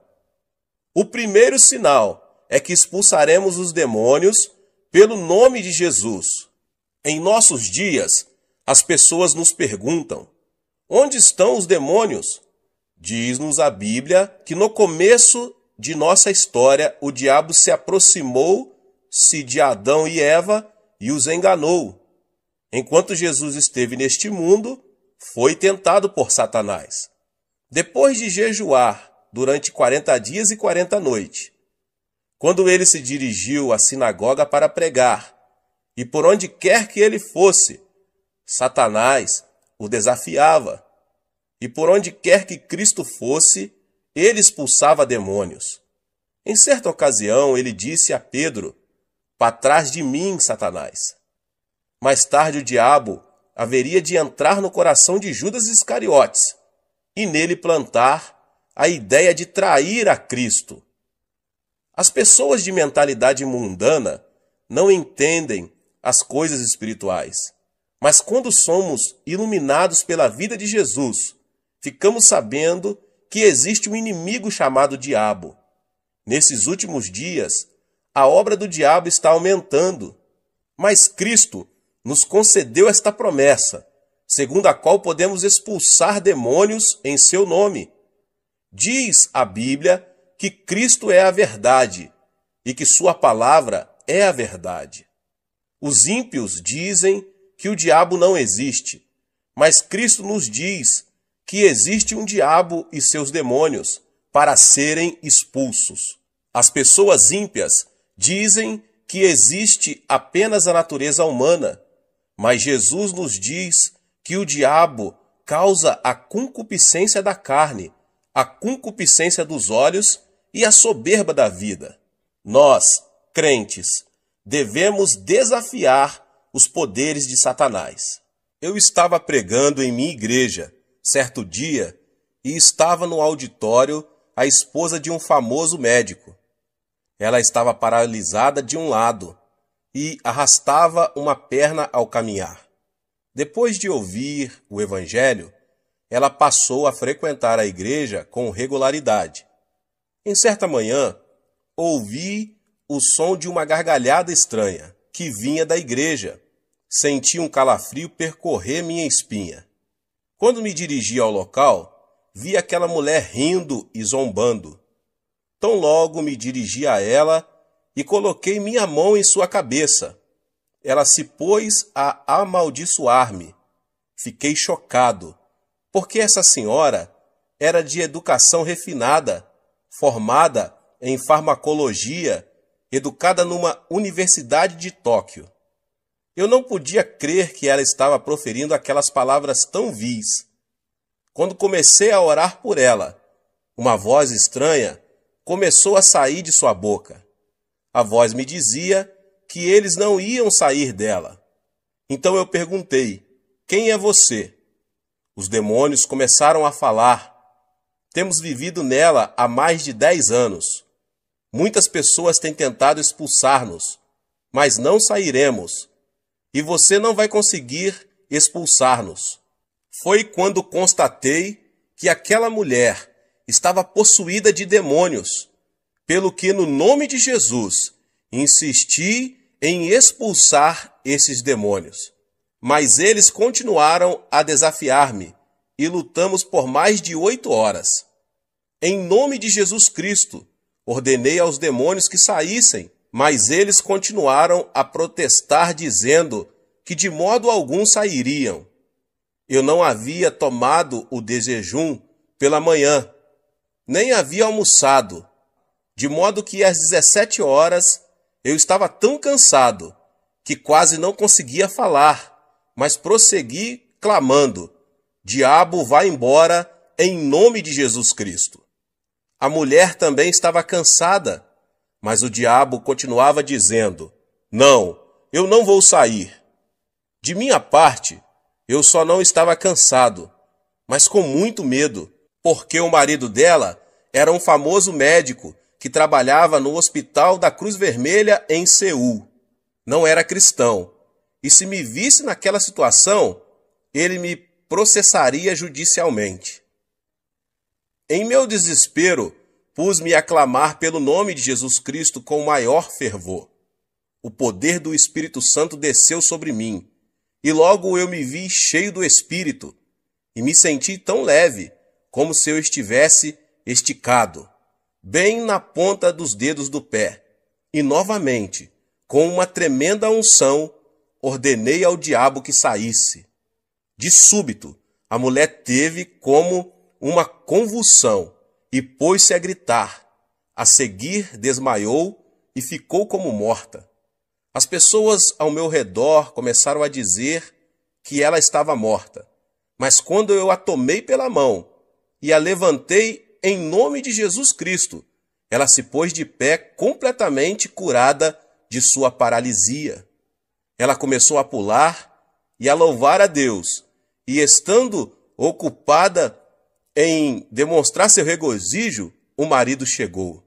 O primeiro sinal é que expulsaremos os demônios pelo nome de Jesus. Em nossos dias, as pessoas nos perguntam: onde estão os demônios? Diz-nos a Bíblia que no começo de nossa história o diabo se aproximou-se de Adão e Eva e os enganou. Enquanto Jesus esteve neste mundo, foi tentado por Satanás. Depois de jejuar durante 40 dias e 40 noites. Quando ele se dirigiu à sinagoga para pregar, e por onde quer que ele fosse, Satanás o desafiava. E por onde quer que Cristo fosse, ele expulsava demônios. Em certa ocasião, ele disse a Pedro: "Para trás de mim, Satanás." Mais tarde, o diabo haveria de entrar no coração de Judas Iscariotes e nele plantar a ideia de trair a Cristo. As pessoas de mentalidade mundana não entendem as coisas espirituais, mas quando somos iluminados pela vida de Jesus, ficamos sabendo que existe um inimigo chamado diabo. Nesses últimos dias, a obra do diabo está aumentando, mas Cristo nos concedeu esta promessa, segundo a qual podemos expulsar demônios em seu nome. Diz a Bíblia que Cristo é a verdade e que sua palavra é a verdade. Os ímpios dizem que o diabo não existe, mas Cristo nos diz que existe um diabo e seus demônios para serem expulsos. As pessoas ímpias dizem que existe apenas a natureza humana, mas Jesus nos diz que o diabo causa a concupiscência da carne, a concupiscência dos olhos e a soberba da vida. Nós, crentes, devemos desafiar os poderes de Satanás. Eu estava pregando em minha igreja certo dia e estava no auditório a esposa de um famoso médico. Ela estava paralisada de um lado e arrastava uma perna ao caminhar. Depois de ouvir o evangelho, ela passou a frequentar a igreja com regularidade. Em certa manhã, ouvi o som de uma gargalhada estranha que vinha da igreja. Senti um calafrio percorrer minha espinha. Quando me dirigi ao local, vi aquela mulher rindo e zombando. Tão logo me dirigi a ela e coloquei minha mão em sua cabeça. Ela se pôs a amaldiçoar-me. Fiquei chocado, porque essa senhora era de educação refinada, formada em farmacologia, educada numa universidade de Tóquio. Eu não podia crer que ela estava proferindo aquelas palavras tão vis. Quando comecei a orar por ela, uma voz estranha começou a sair de sua boca. A voz me dizia que eles não iam sair dela. Então eu perguntei: "Quem é você?" Os demônios começaram a falar: "Temos vivido nela há mais de 10 anos. Muitas pessoas têm tentado expulsar-nos, mas não sairemos. E você não vai conseguir expulsar-nos." Foi quando constatei que aquela mulher estava possuída de demônios, pelo que, no nome de Jesus, insisti em expulsar esses demônios. Mas eles continuaram a desafiar-me e lutamos por mais de 8 horas. Em nome de Jesus Cristo, ordenei aos demônios que saíssem, mas eles continuaram a protestar, dizendo que de modo algum sairiam. Eu não havia tomado o desjejum pela manhã, nem havia almoçado, de modo que às 17 horas eu estava tão cansado que quase não conseguia falar, mas prossegui clamando: "Diabo, vá embora em nome de Jesus Cristo." A mulher também estava cansada, mas o diabo continuava dizendo: "Não, eu não vou sair." De minha parte, eu só não estava cansado, mas com muito medo, porque o marido dela era um famoso médico que trabalhava no Hospital da Cruz Vermelha em Seul. Não era cristão, e se me visse naquela situação, ele me processaria judicialmente. Em meu desespero, pus-me a clamar pelo nome de Jesus Cristo com maior fervor. O poder do Espírito Santo desceu sobre mim, e logo eu me vi cheio do Espírito, e me senti tão leve, como se eu estivesse esticado, bem na ponta dos dedos do pé. E novamente, com uma tremenda unção, ordenei ao diabo que saísse. De súbito, a mulher teve como uma convulsão e pôs-se a gritar. A seguir, desmaiou e ficou como morta. As pessoas ao meu redor começaram a dizer que ela estava morta. Mas quando eu a tomei pela mão e a levantei em nome de Jesus Cristo, ela se pôs de pé completamente curada de sua paralisia. Ela começou a pular e a louvar a Deus, e estando ocupada em demonstrar seu regozijo, o marido chegou.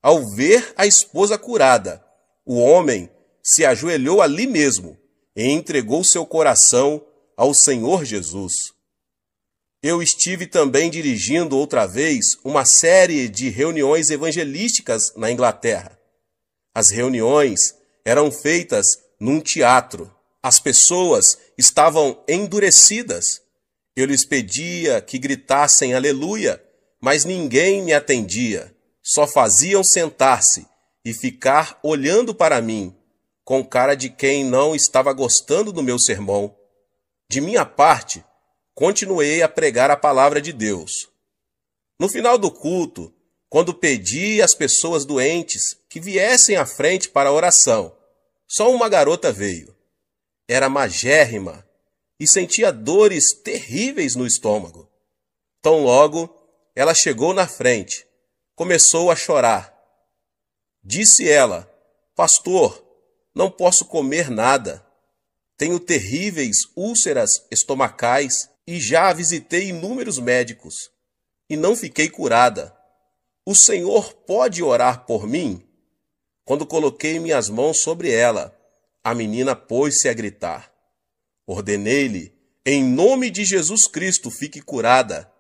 Ao ver a esposa curada, o homem se ajoelhou ali mesmo e entregou seu coração ao Senhor Jesus. Eu estive também dirigindo outra vez uma série de reuniões evangelísticas na Inglaterra. As reuniões eram feitas num teatro. As pessoas estavam endurecidas. Eu lhes pedia que gritassem aleluia, mas ninguém me atendia. Só faziam sentar-se e ficar olhando para mim, com cara de quem não estava gostando do meu sermão. De minha parte, continuei a pregar a palavra de Deus. No final do culto, quando pedi às pessoas doentes que viessem à frente para a oração, só uma garota veio. Era magérrima e sentia dores terríveis no estômago. Tão logo, ela chegou na frente, começou a chorar. Disse ela: pastor, não posso comer nada. Tenho terríveis úlceras estomacais e já visitei inúmeros médicos e não fiquei curada. O Senhor pode orar por mim? Quando coloquei minhas mãos sobre ela, a menina pôs-se a gritar. Ordenei-lhe, em nome de Jesus Cristo, fique curada.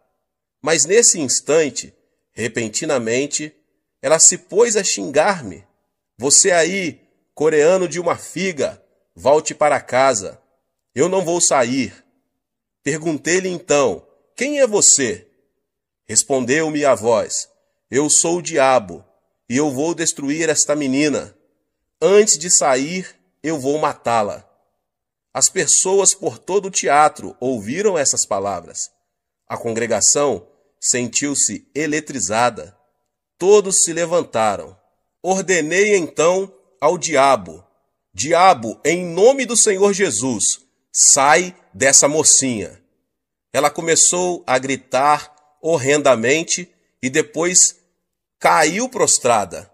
Mas nesse instante, repentinamente, ela se pôs a xingar-me. Você aí, coreano de uma figa, volte para casa. Eu não vou sair. Perguntei-lhe então, quem é você? Respondeu-me a voz, eu sou o diabo, e eu vou destruir esta menina. Antes de sair, eu vou matá-la. As pessoas por todo o teatro ouviram essas palavras. A congregação sentiu-se eletrizada. Todos se levantaram. Ordenei então ao diabo: diabo, em nome do Senhor Jesus, sai dessa mocinha. Ela começou a gritar horrendamente e depois caiu prostrada.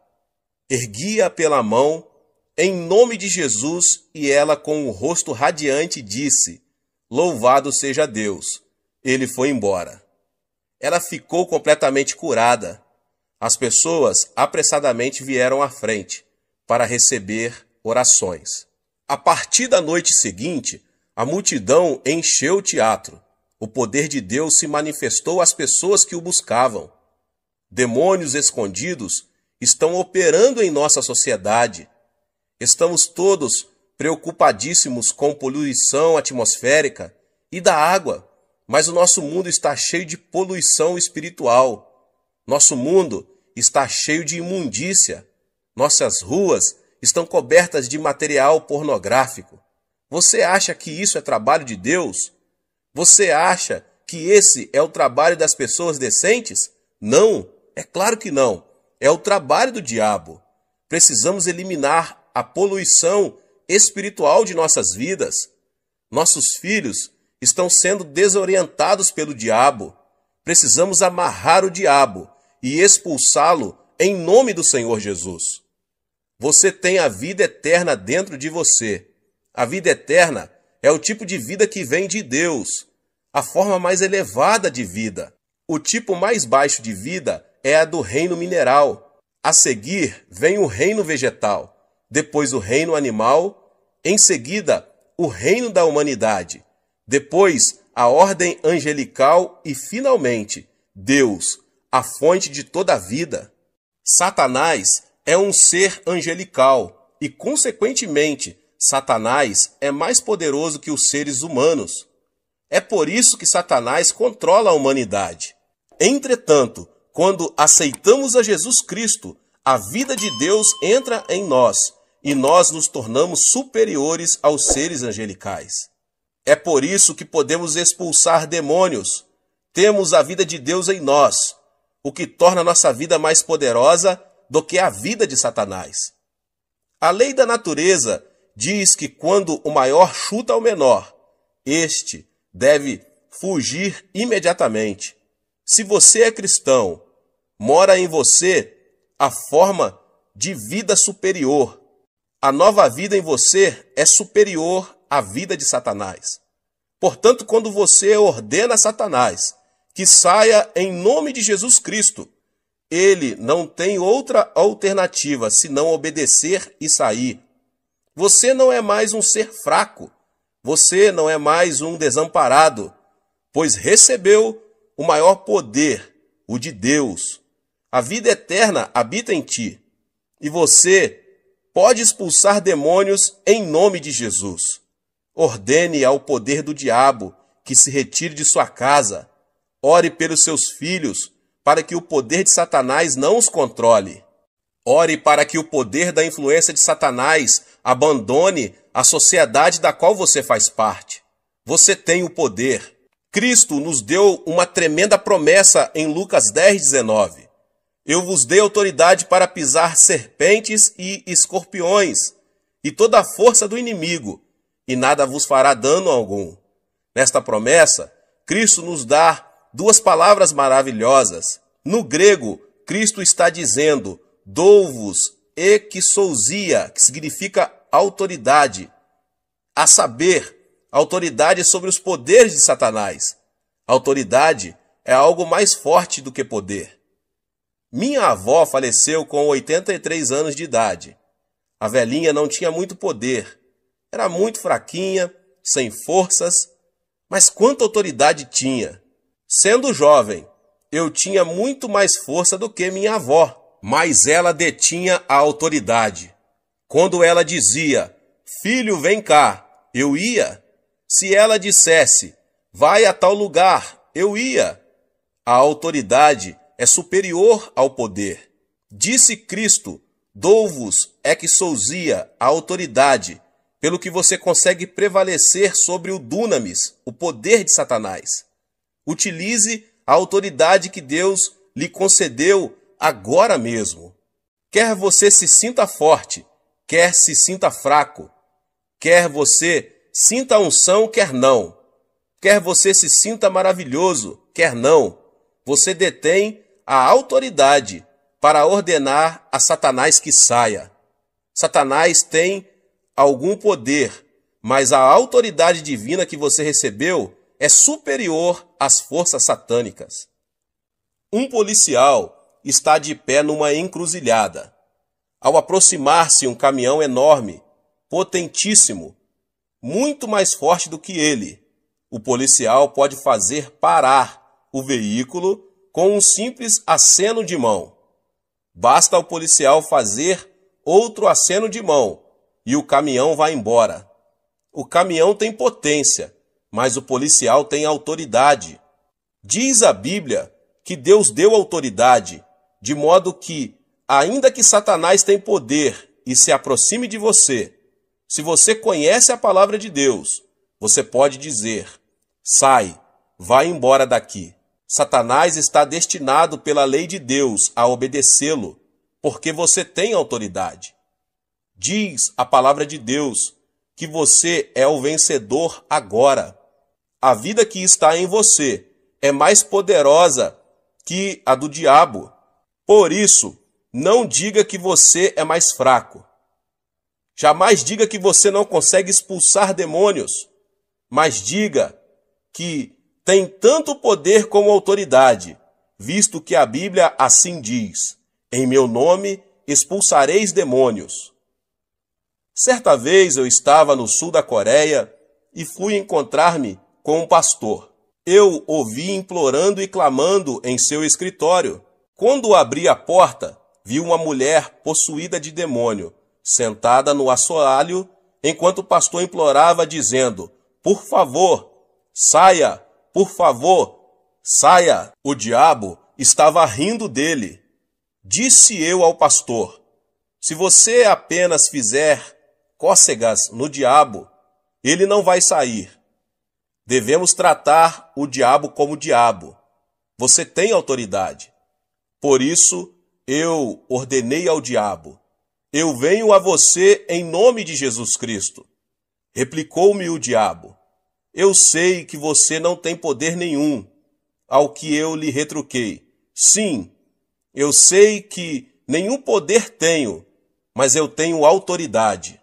Ergui-a pela mão, em nome de Jesus, e ela com o rosto radiante disse: louvado seja Deus. Ele foi embora. Ela ficou completamente curada. As pessoas apressadamente vieram à frente para receber orações. A partir da noite seguinte, a multidão encheu o teatro. O poder de Deus se manifestou às pessoas que o buscavam. Demônios escondidos estão operando em nossa sociedade. Estamos todos preocupadíssimos com poluição atmosférica e da água, mas o nosso mundo está cheio de poluição espiritual. Nosso mundo está cheio de imundícia. Nossas ruas estão cobertas de material pornográfico. Você acha que isso é trabalho de Deus? Você acha que esse é o trabalho das pessoas decentes? Não, é claro que não. É o trabalho do diabo. Precisamos eliminar a poluição espiritual de nossas vidas. Nossos filhos estão sendo desorientados pelo diabo. Precisamos amarrar o diabo e expulsá-lo em nome do Senhor Jesus. Você tem a vida eterna dentro de você. A vida eterna é o tipo de vida que vem de Deus, a forma mais elevada de vida. O tipo mais baixo de vida é a do reino mineral. A seguir vem o reino vegetal, depois o reino animal, em seguida o reino da humanidade, depois a ordem angelical e, finalmente, Deus, a fonte de toda a vida. Satanás é um ser angelical e, consequentemente, Satanás é mais poderoso que os seres humanos. É por isso que Satanás controla a humanidade. Entretanto, quando aceitamos a Jesus Cristo, a vida de Deus entra em nós e nós nos tornamos superiores aos seres angelicais. É por isso que podemos expulsar demônios. Temos a vida de Deus em nós. o que torna nossa vida mais poderosa do que a vida de Satanás. A lei da natureza diz que quando o maior chuta o menor, este deve fugir imediatamente. Se você é cristão, mora em você a forma de vida superior. A nova vida em você é superior à vida de Satanás. Portanto, quando você ordena a Satanás que saia em nome de Jesus Cristo, ele não tem outra alternativa senão obedecer e sair. Você não é mais um ser fraco. Você não é mais um desamparado, pois recebeu o maior poder, o de Deus. A vida eterna habita em ti, e você pode expulsar demônios em nome de Jesus. Ordene ao poder do diabo que se retire de sua casa. Ore pelos seus filhos, para que o poder de Satanás não os controle. Ore para que o poder da influência de Satanás abandone a sociedade da qual você faz parte. Você tem o poder. Cristo nos deu uma tremenda promessa em Lucas 10:19. Eu vos dei autoridade para pisar serpentes e escorpiões, e toda a força do inimigo, e nada vos fará dano algum. Nesta promessa, Cristo nos dá duas palavras maravilhosas. No grego, Cristo está dizendo, dou-vos exousia, que significa autoridade. A saber, autoridade sobre os poderes de Satanás. Autoridade é algo mais forte do que poder. Minha avó faleceu com 83 anos de idade. A velhinha não tinha muito poder. Era muito fraquinha, sem forças, mas quanta autoridade tinha. Sendo jovem, eu tinha muito mais força do que minha avó, mas ela detinha a autoridade. Quando ela dizia, filho, vem cá, eu ia. Se ela dissesse, vai a tal lugar, eu ia. A autoridade é superior ao poder. Disse Cristo, dou-vos exousia, a autoridade, pelo que você consegue prevalecer sobre o dunamis, o poder de Satanás. Utilize a autoridade que Deus lhe concedeu agora mesmo. Quer você se sinta forte, quer se sinta fraco, quer você sinta a unção, quer não, quer você se sinta maravilhoso, quer não, você detém a autoridade para ordenar a Satanás que saia. Satanás tem algum poder, mas a autoridade divina que você recebeu é superior às forças satânicas. Um policial está de pé numa encruzilhada. Ao aproximar-se um caminhão enorme, potentíssimo, muito mais forte do que ele, o policial pode fazer parar o veículo com um simples aceno de mão. Basta ao policial fazer outro aceno de mão e o caminhão vai embora. O caminhão tem potência, mas o policial tem autoridade. Diz a Bíblia que Deus deu autoridade, de modo que, ainda que Satanás tenha poder e se aproxime de você, se você conhece a palavra de Deus, você pode dizer, sai, vai embora daqui. Satanás está destinado pela lei de Deus a obedecê-lo, porque você tem autoridade. Diz a palavra de Deus que você é o vencedor agora. A vida que está em você é mais poderosa que a do diabo. Por isso, não diga que você é mais fraco. Jamais diga que você não consegue expulsar demônios, mas diga que tem tanto poder como autoridade, visto que a Bíblia assim diz, em meu nome expulsareis demônios. Certa vez eu estava no sul da Coreia e fui encontrar-me com um pastor. Eu o vi implorando e clamando em seu escritório. Quando abri a porta, vi uma mulher possuída de demônio, sentada no assoalho, enquanto o pastor implorava, dizendo, por favor, saia, por favor, saia. O diabo estava rindo dele. Disse eu ao pastor, se você apenas fizer cócegas no diabo, ele não vai sair. Devemos tratar o diabo como diabo. Você tem autoridade. Por isso eu ordenei ao diabo: eu venho a você em nome de Jesus Cristo. Replicou-me o diabo: eu sei que você não tem poder nenhum. Ao que eu lhe retruquei: sim, eu sei que nenhum poder tenho, mas eu tenho autoridade.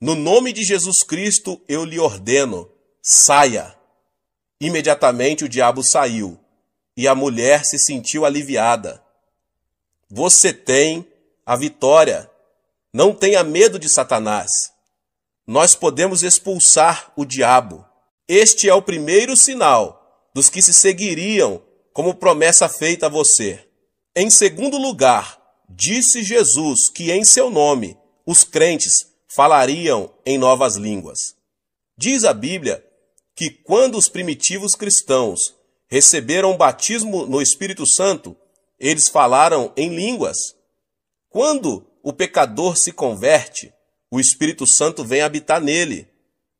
No nome de Jesus Cristo eu lhe ordeno: saia. Imediatamente o diabo saiu, e a mulher se sentiu aliviada. Você tem a vitória. Não tenha medo de Satanás. Nós podemos expulsar o diabo. Este é o primeiro sinal dos que se seguiriam como promessa feita a você. Em segundo lugar, disse Jesus que em seu nome os crentes falariam em novas línguas. Diz a Bíblia que quando os primitivos cristãos receberam o batismo no Espírito Santo, eles falaram em línguas. Quando o pecador se converte, o Espírito Santo vem habitar nele.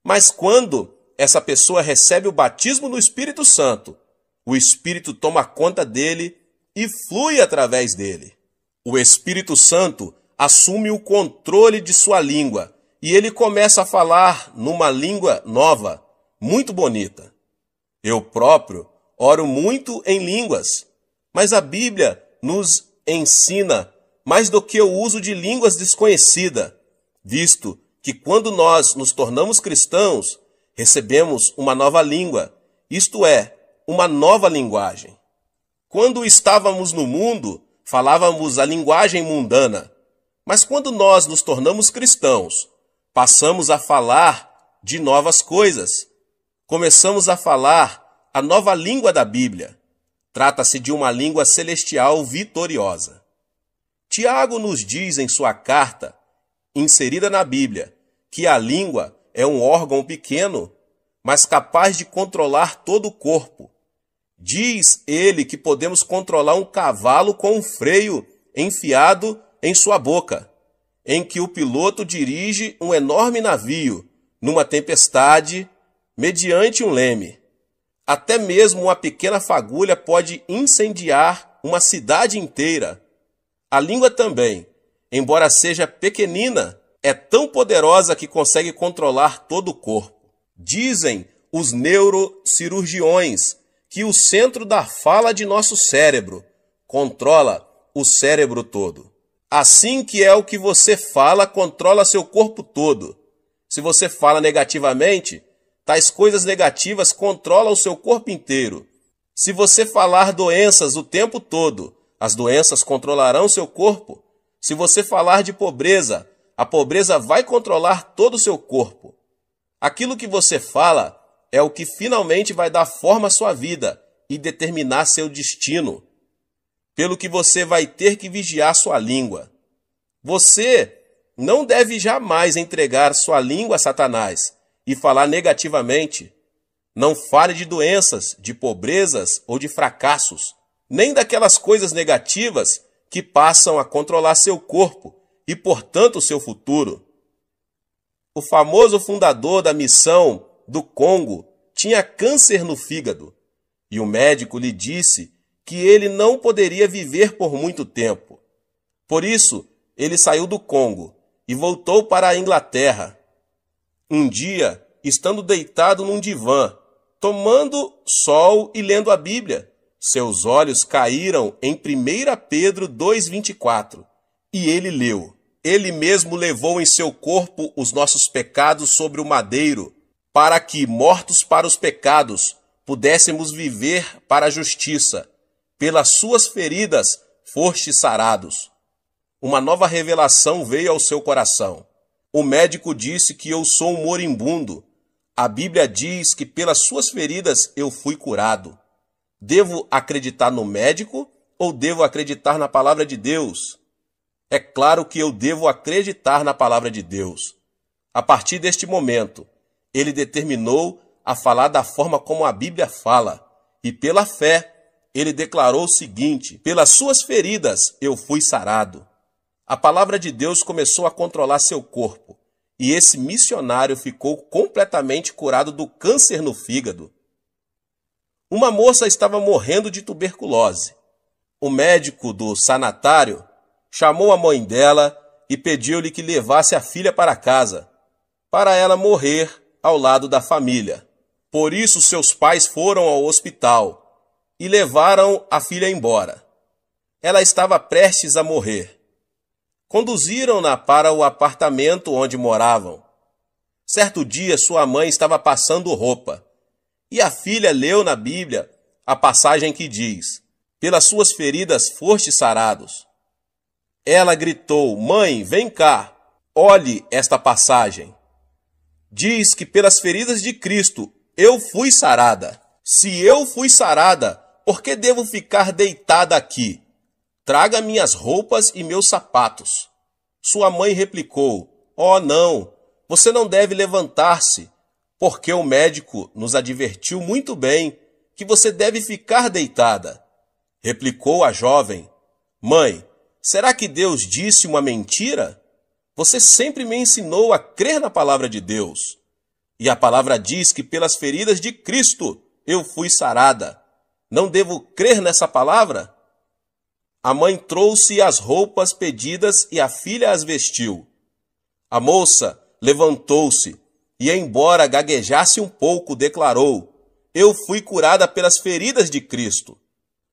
Mas quando essa pessoa recebe o batismo no Espírito Santo, o Espírito toma conta dele e flui através dele. O Espírito Santo assume o controle de sua língua e ele começa a falar numa língua nova, muito bonita. Eu próprio oro muito em línguas, mas a Bíblia nos ensina mais do que o uso de línguas desconhecidas, visto que quando nós nos tornamos cristãos, recebemos uma nova língua, isto é, uma nova linguagem. Quando estávamos no mundo, falávamos a linguagem mundana, mas quando nós nos tornamos cristãos, passamos a falar de novas coisas. Começamos a falar a nova língua da Bíblia. Trata-se de uma língua celestial vitoriosa. Tiago nos diz em sua carta, inserida na Bíblia, que a língua é um órgão pequeno, mas capaz de controlar todo o corpo. Diz ele que podemos controlar um cavalo com um freio enfiado em sua boca, em que o piloto dirige um enorme navio numa tempestade mediante um leme. Até mesmo uma pequena fagulha pode incendiar uma cidade inteira. A língua também, embora seja pequenina, é tão poderosa que consegue controlar todo o corpo. Dizem os neurocirurgiões que o centro da fala de nosso cérebro controla o cérebro todo. Assim que é o que você fala controla seu corpo todo. Se você fala negativamente, tais coisas negativas controlam o seu corpo inteiro. Se você falar doenças o tempo todo, as doenças controlarão seu corpo. Se você falar de pobreza, a pobreza vai controlar todo o seu corpo. Aquilo que você fala é o que finalmente vai dar forma à sua vida e determinar seu destino. Pelo que você vai ter que vigiar sua língua. Você não deve jamais entregar sua língua a Satanás e falar negativamente. Não fale de doenças, de pobrezas ou de fracassos, nem daquelas coisas negativas que passam a controlar seu corpo e, portanto, seu futuro. O famoso fundador da missão do Congo tinha câncer no fígado e o médico lhe disse que ele não poderia viver por muito tempo. Por isso, ele saiu do Congo e voltou para a Inglaterra. Um dia, estando deitado num divã, tomando sol e lendo a Bíblia, seus olhos caíram em 1 Pedro 2,24 e ele leu: Ele mesmo levou em seu corpo os nossos pecados sobre o madeiro, para que, mortos para os pecados, pudéssemos viver para a justiça. Pelas suas feridas fostes sarados. Uma nova revelação veio ao seu coração. O médico disse que eu sou um moribundo. A Bíblia diz que pelas suas feridas eu fui curado. Devo acreditar no médico ou devo acreditar na palavra de Deus? É claro que eu devo acreditar na palavra de Deus. A partir deste momento, ele determinou a falar da forma como a Bíblia fala, e pela fé, ele declarou o seguinte: pelas suas feridas eu fui sarado. A palavra de Deus começou a controlar seu corpo, e esse missionário ficou completamente curado do câncer no fígado. Uma moça estava morrendo de tuberculose. O médico do sanatário chamou a mãe dela e pediu-lhe que levasse a filha para casa, para ela morrer ao lado da família. Por isso seus pais foram ao hospital e levaram a filha embora. Ela estava prestes a morrer. Conduziram-na para o apartamento onde moravam. Certo dia sua mãe estava passando roupa e a filha leu na Bíblia a passagem que diz: "Pelas suas feridas foste sarados." Ela gritou: "Mãe, vem cá, olhe esta passagem. Diz que pelas feridas de Cristo eu fui sarada. Se eu fui sarada, por que devo ficar deitada aqui? Traga minhas roupas e meus sapatos." Sua mãe replicou: "Oh, não, você não deve levantar-se, porque o médico nos advertiu muito bem que você deve ficar deitada." Replicou a jovem: "Mãe, será que Deus disse uma mentira? Você sempre me ensinou a crer na palavra de Deus. E a palavra diz que pelas feridas de Cristo eu fui sarada. Não devo crer nessa palavra?" A mãe trouxe as roupas pedidas e a filha as vestiu. A moça levantou-se e, embora gaguejasse um pouco, declarou: "Eu fui curada pelas feridas de Cristo."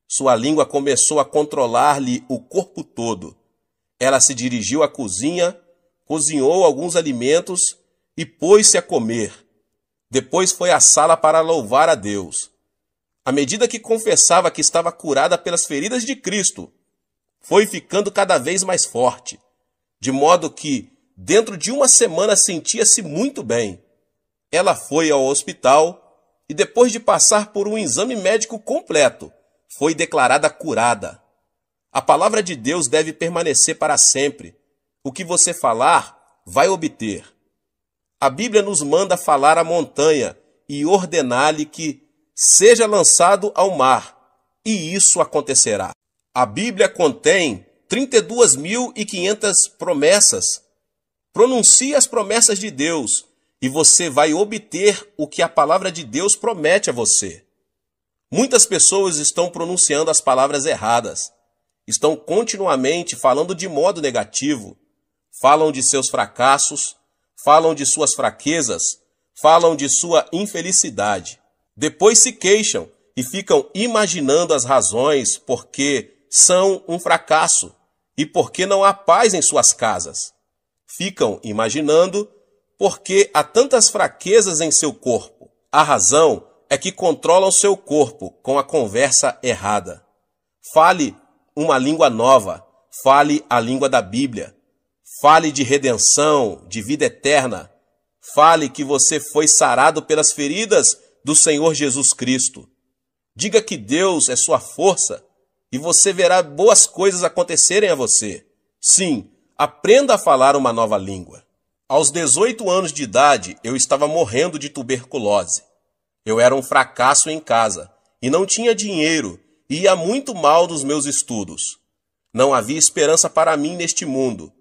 Sua língua começou a controlar-lhe o corpo todo. Ela se dirigiu à cozinha, cozinhou alguns alimentos e pôs-se a comer. Depois foi à sala para louvar a Deus. À medida que confessava que estava curada pelas feridas de Cristo, foi ficando cada vez mais forte, de modo que, dentro de uma semana, sentia-se muito bem. Ela foi ao hospital e, depois de passar por um exame médico completo, foi declarada curada. A palavra de Deus deve permanecer para sempre. O que você falar, vai obter. A Bíblia nos manda falar à montanha e ordenar-lhe que seja lançado ao mar, e isso acontecerá. A Bíblia contém 32.500 promessas. Pronuncie as promessas de Deus e você vai obter o que a palavra de Deus promete a você. Muitas pessoas estão pronunciando as palavras erradas. Estão continuamente falando de modo negativo. Falam de seus fracassos, falam de suas fraquezas, falam de sua infelicidade. Depois se queixam e ficam imaginando as razões porque são um fracasso e porque não há paz em suas casas. Ficam imaginando porque há tantas fraquezas em seu corpo. A razão é que controlam seu corpo com a conversa errada. Fale uma língua nova, fale a língua da Bíblia. Fale de redenção, de vida eterna. Fale que você foi sarado pelas feridas do Senhor Jesus Cristo. Diga que Deus é sua força e você verá boas coisas acontecerem a você. Sim, aprenda a falar uma nova língua. Aos 18 anos de idade, eu estava morrendo de tuberculose. Eu era um fracasso em casa e não tinha dinheiro e ia muito mal nos meus estudos. Não havia esperança para mim neste mundo.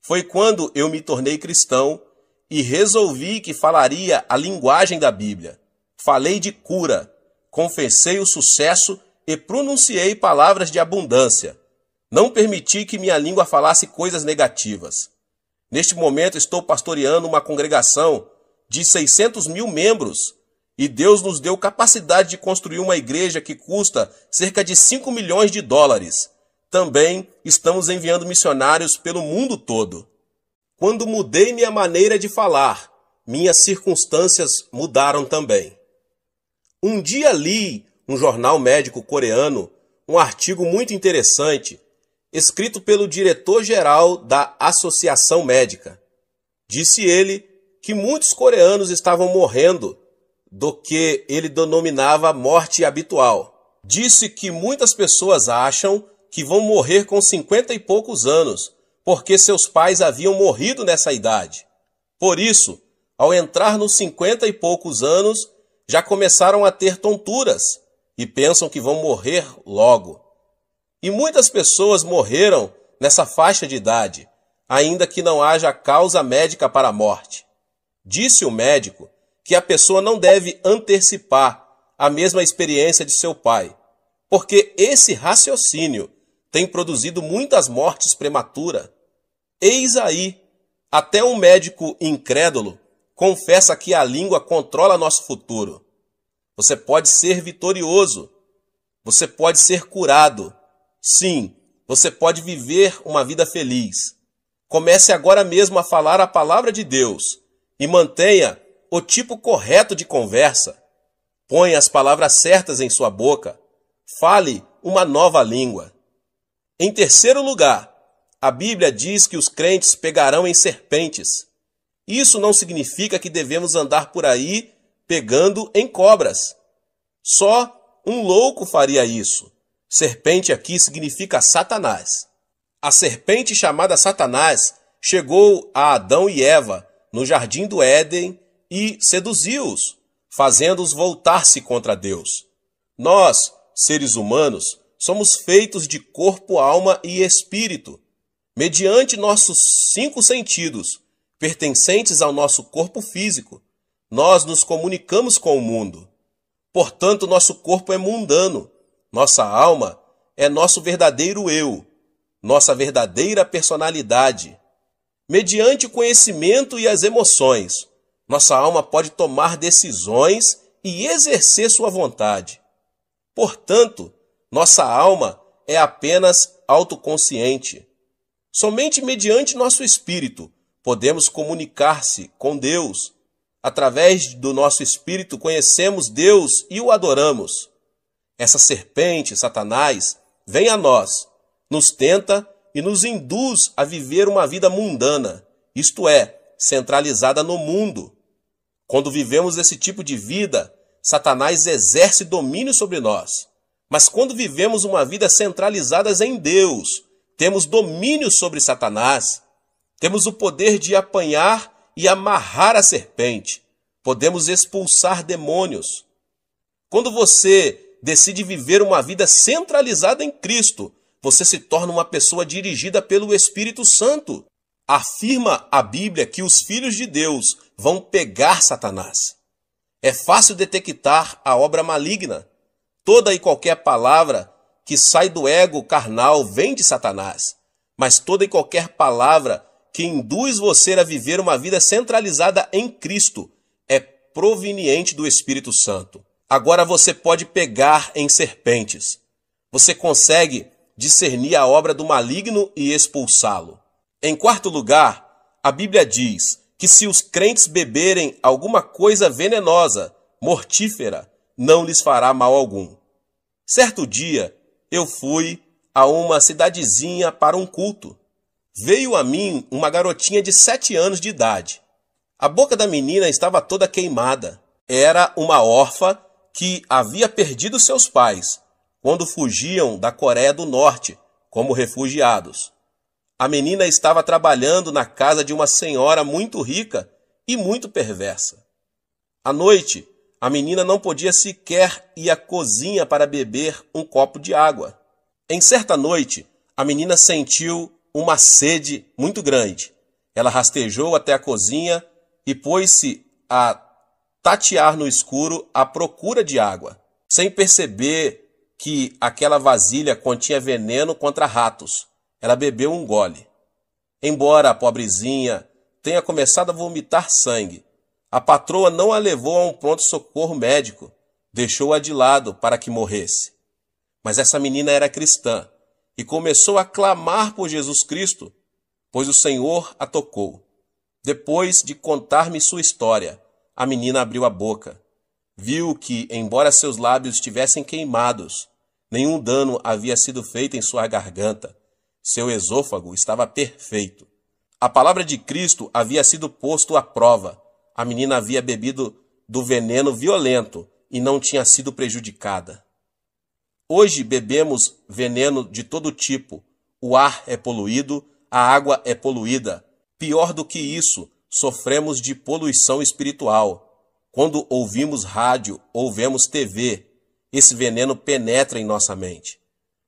Foi quando eu me tornei cristão e resolvi que falaria a linguagem da Bíblia. Falei de cura, confessei o sucesso e pronunciei palavras de abundância. Não permiti que minha língua falasse coisas negativas. Neste momento estou pastoreando uma congregação de 600.000 membros e Deus nos deu capacidade de construir uma igreja que custa cerca de 5 milhões de dólares. Também estamos enviando missionários pelo mundo todo. Quando mudei minha maneira de falar, minhas circunstâncias mudaram também. Um dia li um jornal médico coreano, um artigo muito interessante, escrito pelo diretor-geral da Associação Médica. Disse ele que muitos coreanos estavam morrendo do que ele denominava morte habitual. Disse que muitas pessoas acham que vão morrer com 50 e poucos anos, porque seus pais haviam morrido nessa idade. Por isso, ao entrar nos 50 e poucos anos, já começaram a ter tonturas e pensam que vão morrer logo. E muitas pessoas morreram nessa faixa de idade, ainda que não haja causa médica para a morte. Disse o médico que a pessoa não deve antecipar a mesma experiência de seu pai, porque esse raciocínio tem produzido muitas mortes prematuras. Eis aí, até um médico incrédulo confessa que a língua controla nosso futuro. Você pode ser vitorioso, você pode ser curado. Sim, você pode viver uma vida feliz. Comece agora mesmo a falar a palavra de Deus e mantenha o tipo correto de conversa. Ponha as palavras certas em sua boca. Fale uma nova língua. Em terceiro lugar, a Bíblia diz que os crentes pegarão em serpentes. Isso não significa que devemos andar por aí pegando em cobras. Só um louco faria isso. Serpente aqui significa Satanás. A serpente chamada Satanás chegou a Adão e Eva no jardim do Éden e seduziu-os, fazendo-os voltar-se contra Deus. Nós, seres humanos, somos feitos de corpo, alma e espírito. Mediante nossos 5 sentidos, pertencentes ao nosso corpo físico, nós nos comunicamos com o mundo. Portanto, nosso corpo é mundano. Nossa alma é nosso verdadeiro eu, nossa verdadeira personalidade. Mediante o conhecimento e as emoções, nossa alma pode tomar decisões e exercer sua vontade. Portanto, nossa alma é apenas autoconsciente. Somente mediante nosso espírito podemos comunicar-se com Deus. Através do nosso espírito conhecemos Deus e o adoramos. Essa serpente, Satanás, vem a nós, nos tenta e nos induz a viver uma vida mundana, isto é, centralizada no mundo. Quando vivemos esse tipo de vida, Satanás exerce domínio sobre nós. Mas quando vivemos uma vida centralizada em Deus, temos domínio sobre Satanás. Temos o poder de apanhar e amarrar a serpente. Podemos expulsar demônios. Quando você decide viver uma vida centralizada em Cristo, você se torna uma pessoa dirigida pelo Espírito Santo. Afirma a Bíblia que os filhos de Deus vão pegar Satanás. É fácil detectar a obra maligna. Toda e qualquer palavra que sai do ego carnal vem de Satanás. Mas toda e qualquer palavra que induz você a viver uma vida centralizada em Cristo é proveniente do Espírito Santo. Agora você pode pegar em serpentes. Você consegue discernir a obra do maligno e expulsá-lo. Em quarto lugar, a Bíblia diz que se os crentes beberem alguma coisa venenosa, mortífera, não lhes fará mal algum. Certo dia, eu fui a uma cidadezinha para um culto. Veio a mim uma garotinha de 7 anos de idade. A boca da menina estava toda queimada. Era uma órfã que havia perdido seus pais quando fugiam da Coreia do Norte como refugiados. A menina estava trabalhando na casa de uma senhora muito rica e muito perversa. À noite, a menina não podia sequer ir à cozinha para beber um copo de água. Em certa noite, a menina sentiu uma sede muito grande. Ela rastejou até a cozinha e pôs-se a tatear no escuro à procura de água, sem perceber que aquela vasilha continha veneno contra ratos. Ela bebeu um gole. Embora a pobrezinha tenha começado a vomitar sangue, a patroa não a levou a um pronto-socorro médico, deixou-a de lado para que morresse. Mas essa menina era cristã e começou a clamar por Jesus Cristo, pois o Senhor a tocou. Depois de contar-me sua história, a menina abriu a boca. Viu que, embora seus lábios estivessem queimados, nenhum dano havia sido feito em sua garganta. Seu esôfago estava perfeito. A palavra de Cristo havia sido posto à prova. A menina havia bebido do veneno violento e não tinha sido prejudicada. Hoje bebemos veneno de todo tipo. O ar é poluído, a água é poluída. Pior do que isso, sofremos de poluição espiritual. Quando ouvimos rádio ou vemos TV, esse veneno penetra em nossa mente.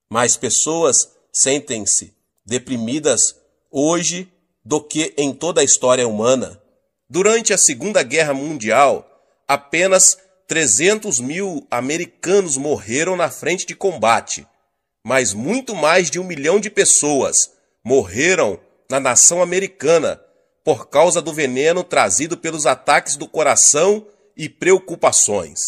Mais pessoas sentem-se deprimidas hoje do que em toda a história humana. Durante a Segunda Guerra Mundial, apenas 300 mil americanos morreram na frente de combate, mas muito mais de 1 milhão de pessoas morreram na nação americana por causa do veneno trazido pelos ataques do coração e preocupações.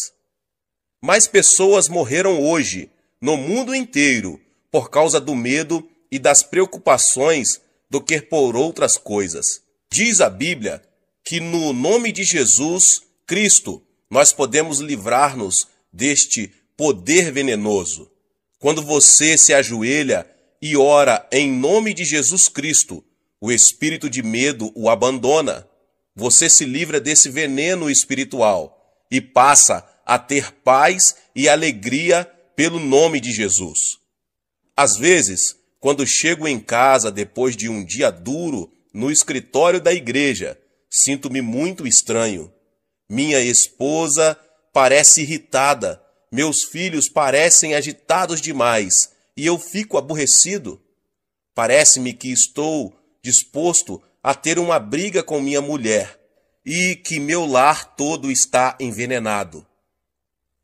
Mais pessoas morreram hoje no mundo inteiro por causa do medo e das preocupações do que por outras coisas. Diz a Bíblia que no nome de Jesus Cristo nós podemos livrar-nos deste poder venenoso. Quando você se ajoelha e ora em nome de Jesus Cristo, o espírito de medo o abandona. Você se livra desse veneno espiritual e passa a ter paz e alegria pelo nome de Jesus. Às vezes, quando chego em casa depois de um dia duro no escritório da igreja, sinto-me muito estranho. Minha esposa parece irritada, meus filhos parecem agitados demais e eu fico aborrecido. Parece-me que estou disposto a ter uma briga com minha mulher e que meu lar todo está envenenado.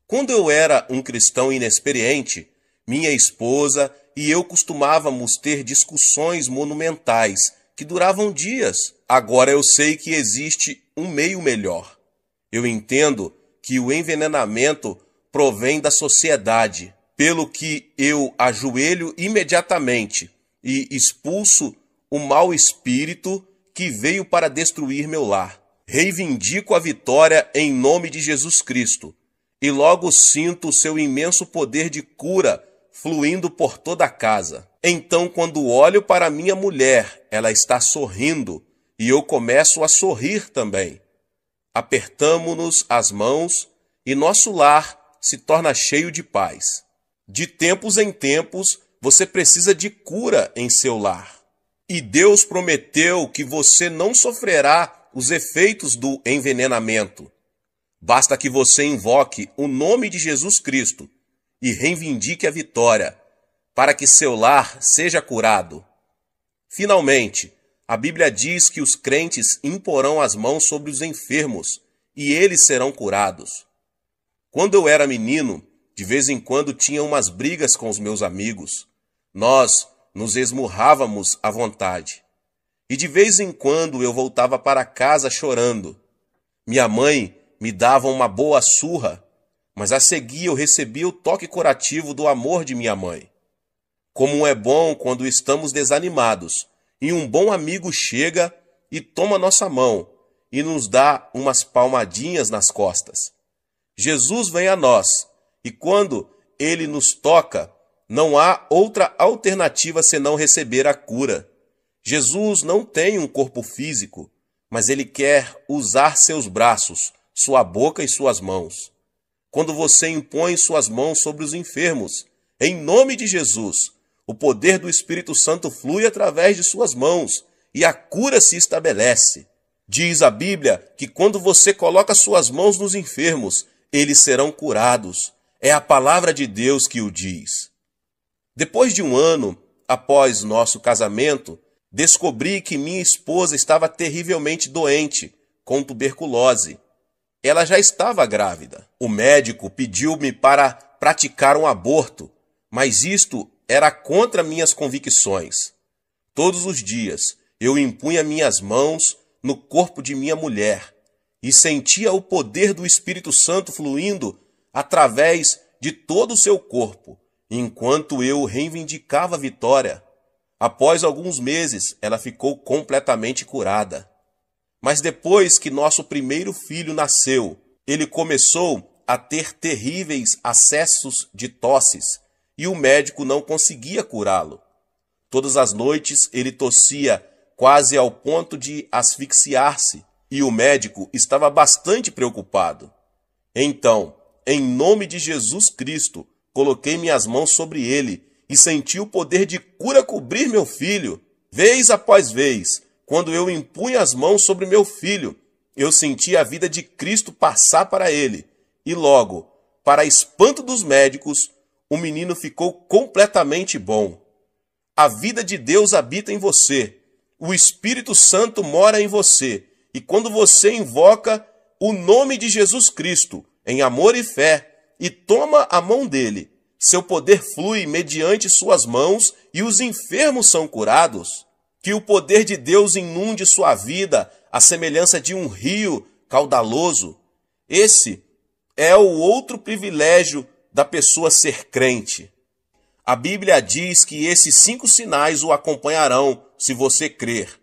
Quando eu era um cristão inexperiente, minha esposa e eu costumávamos ter discussões monumentais que duravam dias. Agora eu sei que existe um meio melhor. Eu entendo que o envenenamento provém da sociedade, pelo que eu ajoelho imediatamente e expulso o mau espírito que veio para destruir meu lar. Reivindico a vitória em nome de Jesus Cristo e logo sinto o seu imenso poder de cura fluindo por toda a casa. Então, quando olho para minha mulher, ela está sorrindo e eu começo a sorrir também. Apertamo-nos as mãos e nosso lar se torna cheio de paz. De tempos em tempos, você precisa de cura em seu lar. E Deus prometeu que você não sofrerá os efeitos do envenenamento. Basta que você invoque o nome de Jesus Cristo e reivindique a vitória, para que seu lar seja curado. Finalmente, a Bíblia diz que os crentes imporão as mãos sobre os enfermos e eles serão curados. Quando eu era menino, de vez em quando tinha umas brigas com os meus amigos. Nós nos esmurrávamos à vontade. E de vez em quando eu voltava para casa chorando. Minha mãe me dava uma boa surra, mas a seguir eu recebia o toque curativo do amor de minha mãe. Como é bom quando estamos desanimados e um bom amigo chega e toma nossa mão e nos dá umas palmadinhas nas costas. Jesus vem a nós e quando ele nos toca, não há outra alternativa senão receber a cura. Jesus não tem um corpo físico, mas ele quer usar seus braços, sua boca e suas mãos. Quando você impõe suas mãos sobre os enfermos, em nome de Jesus, o poder do Espírito Santo flui através de suas mãos e a cura se estabelece. Diz a Bíblia que quando você coloca suas mãos nos enfermos, eles serão curados. É a palavra de Deus que o diz. Depois de um ano após nosso casamento, descobri que minha esposa estava terrivelmente doente, com tuberculose. Ela já estava grávida. O médico pediu-me para praticar um aborto, mas isto era contra minhas convicções. Todos os dias eu impunha minhas mãos no corpo de minha mulher e sentia o poder do Espírito Santo fluindo através de todo o seu corpo, enquanto eu reivindicava a vitória. Após alguns meses, ela ficou completamente curada. Mas depois que nosso primeiro filho nasceu, ele começou a ter terríveis acessos de tosses e o médico não conseguia curá-lo. Todas as noites ele tossia quase ao ponto de asfixiar-se e o médico estava bastante preocupado. Então, em nome de Jesus Cristo, coloquei minhas mãos sobre ele e senti o poder de cura cobrir meu filho. Vez após vez, quando eu impunha as mãos sobre meu filho, eu sentia a vida de Cristo passar para ele. E logo, para espanto dos médicos, o menino ficou completamente bom. A vida de Deus habita em você. O Espírito Santo mora em você. E quando você invoca o nome de Jesus Cristo, em amor e fé, e toma a mão dele. Seu poder flui mediante suas mãos e os enfermos são curados. Que o poder de Deus inunde sua vida, à semelhança de um rio caudaloso. Esse é o outro privilégio da pessoa ser crente. A Bíblia diz que esses 5 sinais o acompanharão se você crer.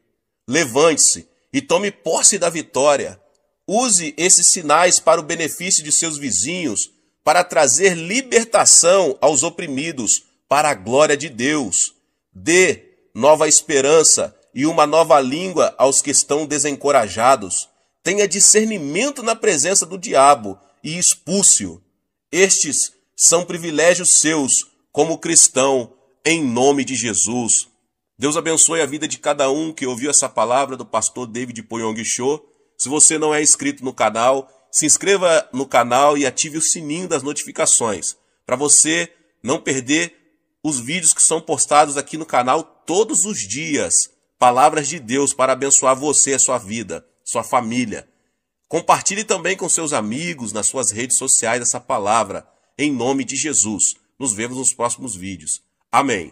Levante-se e tome posse da vitória. Use esses sinais para o benefício de seus vizinhos, para trazer libertação aos oprimidos, para a glória de Deus. Dê nova esperança e uma nova língua aos que estão desencorajados. Tenha discernimento na presença do diabo e expulse-o. Estes são privilégios seus como cristão, em nome de Jesus. Deus abençoe a vida de cada um que ouviu essa palavra do pastor David Poyong Cho. Se você não é inscrito no canal, se inscreva no canal e ative o sininho das notificações, para você não perder os vídeos que são postados aqui no canal todos os dias. Palavras de Deus para abençoar você, a sua vida, sua família. Compartilhe também com seus amigos nas suas redes sociais essa palavra, em nome de Jesus. Nos vemos nos próximos vídeos. Amém.